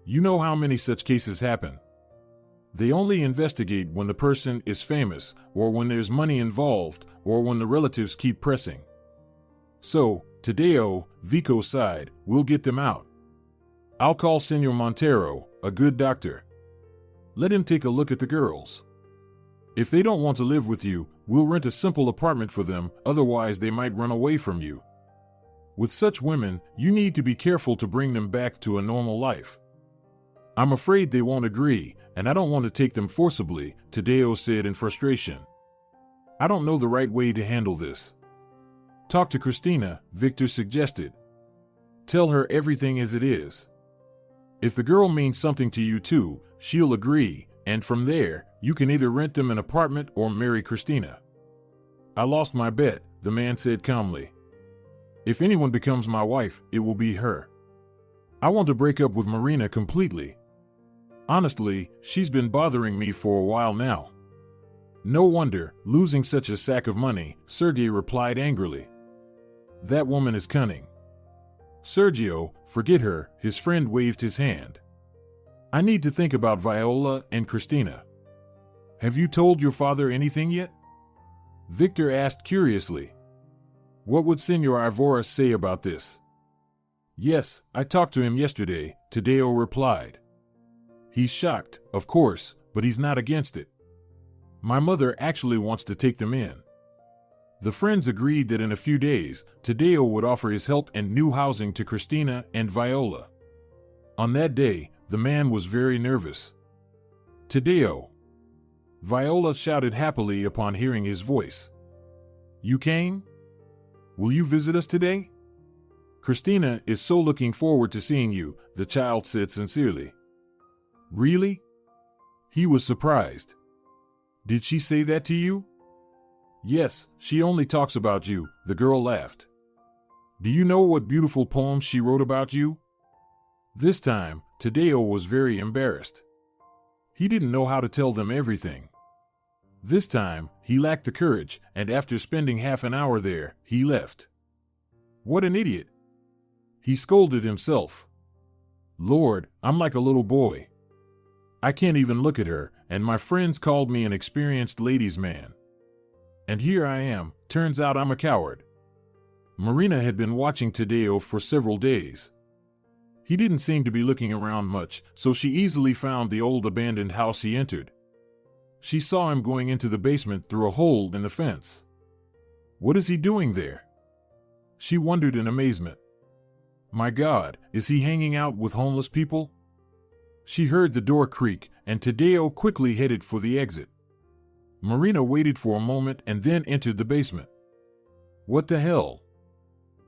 You know how many such cases happen. They only investigate when the person is famous, or when there's money involved, or when the relatives keep pressing. So, Tadeo, Vico sighed, we'll get them out. I'll call Senor Montero, a good doctor. Let him take a look at the girls. If they don't want to live with you, we'll rent a simple apartment for them, otherwise they might run away from you. With such women, you need to be careful to bring them back to a normal life. I'm afraid they won't agree, and I don't want to take them forcibly, Tadeo said in frustration. I don't know the right way to handle this. Talk to Christina, Victor suggested. Tell her everything as it is. If the girl means something to you too, she'll agree, and from there, you can either rent them an apartment or marry Christina. I lost my bet, the man said calmly. If anyone becomes my wife, it will be her. I want to break up with Marina completely. Honestly, she's been bothering me for a while now. No wonder, losing such a sack of money, Sergio replied angrily. That woman is cunning. Sergio, forget her, his friend waved his hand. I need to think about Viola and Christina. Have you told your father anything yet? Victor asked curiously. What would Senor Ivora say about this? Yes, I talked to him yesterday, Tadeo replied. He's shocked, of course, but he's not against it. My mother actually wants to take them in. The friends agreed that in a few days, Tadeo would offer his help and new housing to Christina and Viola. On that day, the man was very nervous. Tadeo. Viola shouted happily upon hearing his voice. You came? Will you visit us today? Christina is so looking forward to seeing you, the child said sincerely. Really? He was surprised. Did she say that to you? Yes, she only talks about you, the girl laughed. Do you know what beautiful poems she wrote about you? This time, Tadeo was very embarrassed. He didn't know how to tell them everything. This time, he lacked the courage, and after spending half an hour there, he left. What an idiot! He scolded himself. Lord, I'm like a little boy. I can't even look at her, and my friends called me an experienced ladies' man. And here I am, turns out I'm a coward. Marina had been watching Tadeo for several days. He didn't seem to be looking around much, so she easily found the old abandoned house he entered. She saw him going into the basement through a hole in the fence. What is he doing there? She wondered in amazement. My God, is he hanging out with homeless people? She heard the door creak, and Tadeo quickly headed for the exit. Marina waited for a moment and then entered the basement. What the hell?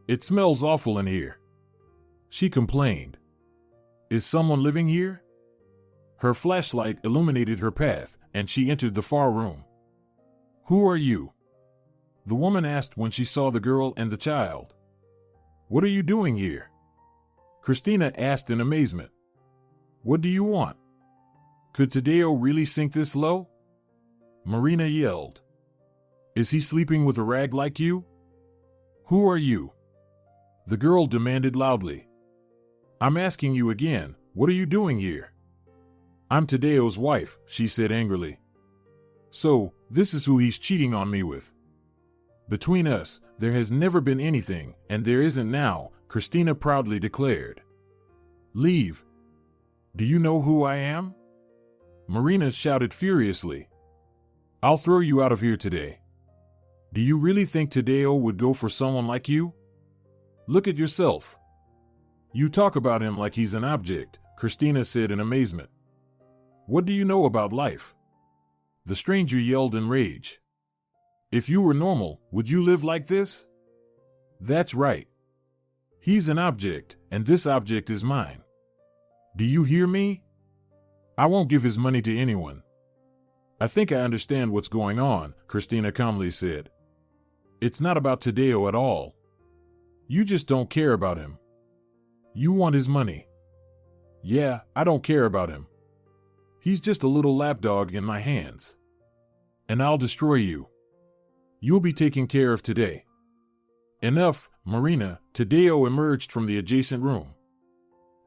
It smells awful in here. She complained. Is someone living here? Her flashlight illuminated her path, and she entered the far room. Who are you? The woman asked when she saw the girl and the child. What are you doing here? Christina asked in amazement. What do you want? Could Tadeo really sink this low? Marina yelled. Is he sleeping with a rag like you? Who are you? The girl demanded loudly. I'm asking you again, what are you doing here? I'm Tadeo's wife, she said angrily. So, this is who he's cheating on me with. Between us, there has never been anything, and there isn't now, Christina proudly declared. Leave. Do you know who I am? Marina shouted furiously. I'll throw you out of here today. Do you really think Tadeo would go for someone like you? Look at yourself. You talk about him like he's an object, Christina said in amazement. What do you know about life? The stranger yelled in rage. If you were normal, would you live like this? That's right. He's an object, and this object is mine. Do you hear me? I won't give his money to anyone. I think I understand what's going on, Christina calmly said. It's not about Tadeo at all. You just don't care about him. You want his money. Yeah, I don't care about him. He's just a little lapdog in my hands. And I'll destroy you. You'll be taken care of today. Enough, Marina. Tadeo emerged from the adjacent room.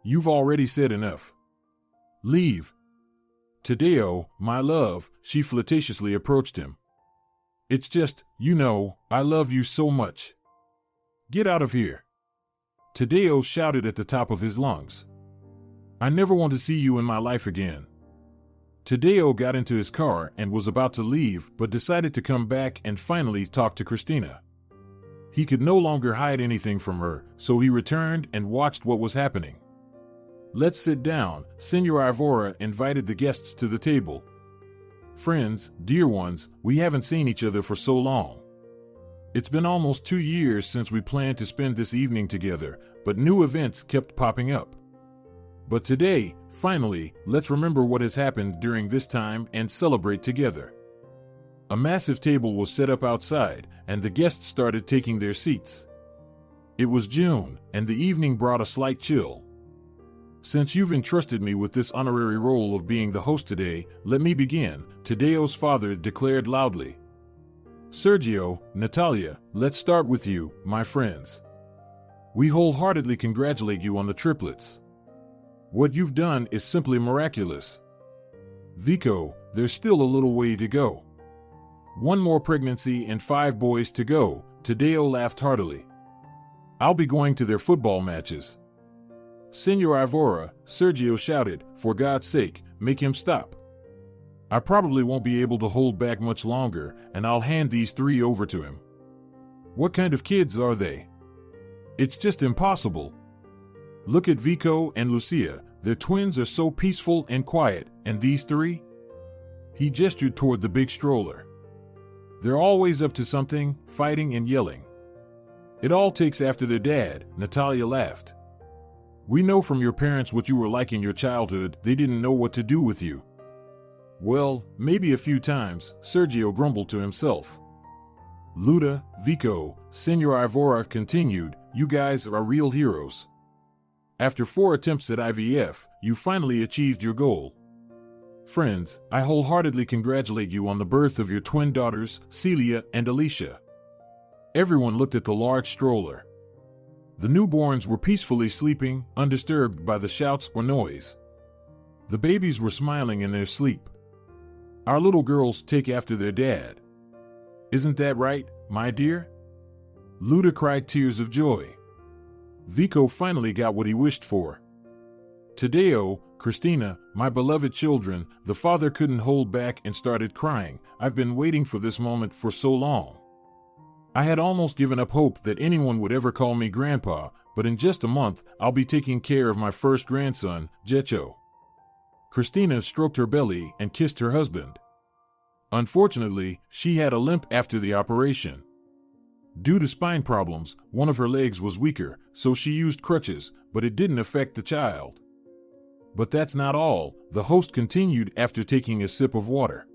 You've already said enough. Leave. Tadeo, my love, she flirtatiously approached him. It's just, I love you so much. Get out of here. Tadeo shouted at the top of his lungs. I never want to see you in my life again. Tadeo got into his car and was about to leave, but decided to come back and finally talk to Christina. He could no longer hide anything from her, so he returned and watched what was happening. Let's sit down, Senor Ivora invited the guests to the table. Friends, dear ones, we haven't seen each other for so long. It's been almost 2 years since we planned to spend this evening together, but new events kept popping up. But today, finally, let's remember what has happened during this time and celebrate together. A massive table was set up outside, and the guests started taking their seats. It was June, and the evening brought a slight chill. Since you've entrusted me with this honorary role of being the host today, let me begin, Tadeo's father declared loudly. Sergio, Natalia, let's start with you, my friends. We wholeheartedly congratulate you on the triplets. What you've done is simply miraculous. Vico, there's still a little way to go. 1 more pregnancy and 5 boys to go, Tadeo laughed heartily. I'll be going to their football matches. Senor Ivora, Sergio shouted, for God's sake, make him stop. I probably won't be able to hold back much longer, and I'll hand these 3 over to him. What kind of kids are they? It's just impossible. Look at Vico and Lucia, their twins are so peaceful and quiet, and these 3? He gestured toward the big stroller. They're always up to something, fighting and yelling. It all takes after their dad, Natalia laughed. We know from your parents what you were like in your childhood, they didn't know what to do with you. Well, maybe a few times, Sergio grumbled to himself. Luda, Vico, Senor Ivora continued, you guys are real heroes. After 4 attempts at IVF, you finally achieved your goal. Friends, I wholeheartedly congratulate you on the birth of your twin daughters, Celia and Alicia. Everyone looked at the large stroller. The newborns were peacefully sleeping, undisturbed by the shouts or noise. The babies were smiling in their sleep. Our little girls take after their dad. Isn't that right, my dear? Luda cried tears of joy. Vico finally got what he wished for. Tadeo, Christina, my beloved children, the father couldn't hold back and started crying. I've been waiting for this moment for so long. I had almost given up hope that anyone would ever call me grandpa, but in just a month, I'll be taking care of my first grandson, Jecho. Christina stroked her belly and kissed her husband. Unfortunately, she had a limp after the operation. Due to spine problems, one of her legs was weaker, so she used crutches, but it didn't affect the child. But that's not all, the host continued after taking a sip of water.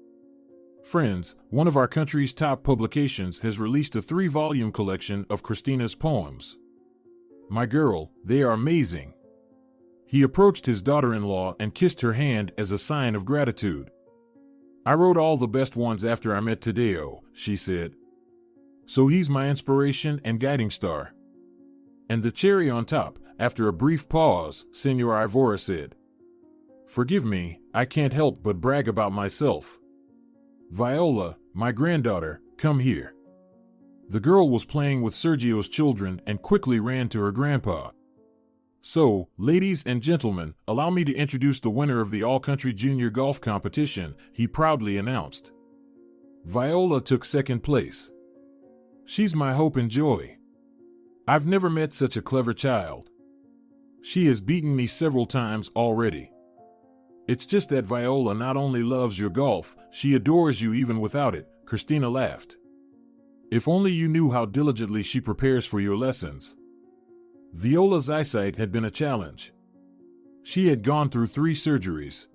Friends, one of our country's top publications has released a 3-volume collection of Christina's poems. My girl, they are amazing. He approached his daughter-in-law and kissed her hand as a sign of gratitude. I wrote all the best ones after I met Tadeo, she said. So he's my inspiration and guiding star. And the cherry on top, after a brief pause, Senor Ivora said. Forgive me, I can't help but brag about myself. Viola, my granddaughter, come here. The girl was playing with Sergio's children and quickly ran to her grandpa. So, ladies and gentlemen, allow me to introduce the winner of the all-country junior golf competition, he proudly announced. Viola took second place. She's my hope and joy. I've never met such a clever child. She has beaten me several times already. It's just that Viola not only loves your golf, she adores you even without it, Christina laughed. If only you knew how diligently she prepares for your lessons. Viola's eyesight had been a challenge. She had gone through 3 surgeries.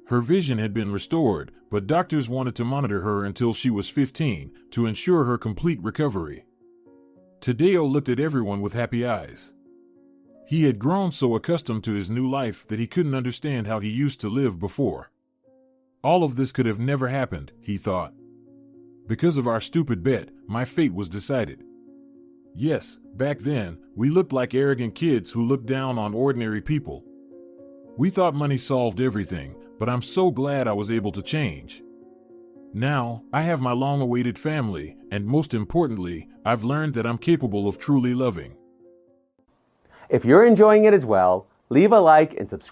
Her vision had been restored, but doctors wanted to monitor her until she was 15 to ensure her complete recovery. Tadeo looked at everyone with happy eyes. He had grown so accustomed to his new life that he couldn't understand how he used to live before. All of this could have never happened, he thought. Because of our stupid bet, my fate was decided. Yes, back then, we looked like arrogant kids who looked down on ordinary people. We thought money solved everything, but I'm so glad I was able to change. Now, I have my long-awaited family, and most importantly, I've learned that I'm capable of truly loving. If you're enjoying it as well, leave a like and subscribe.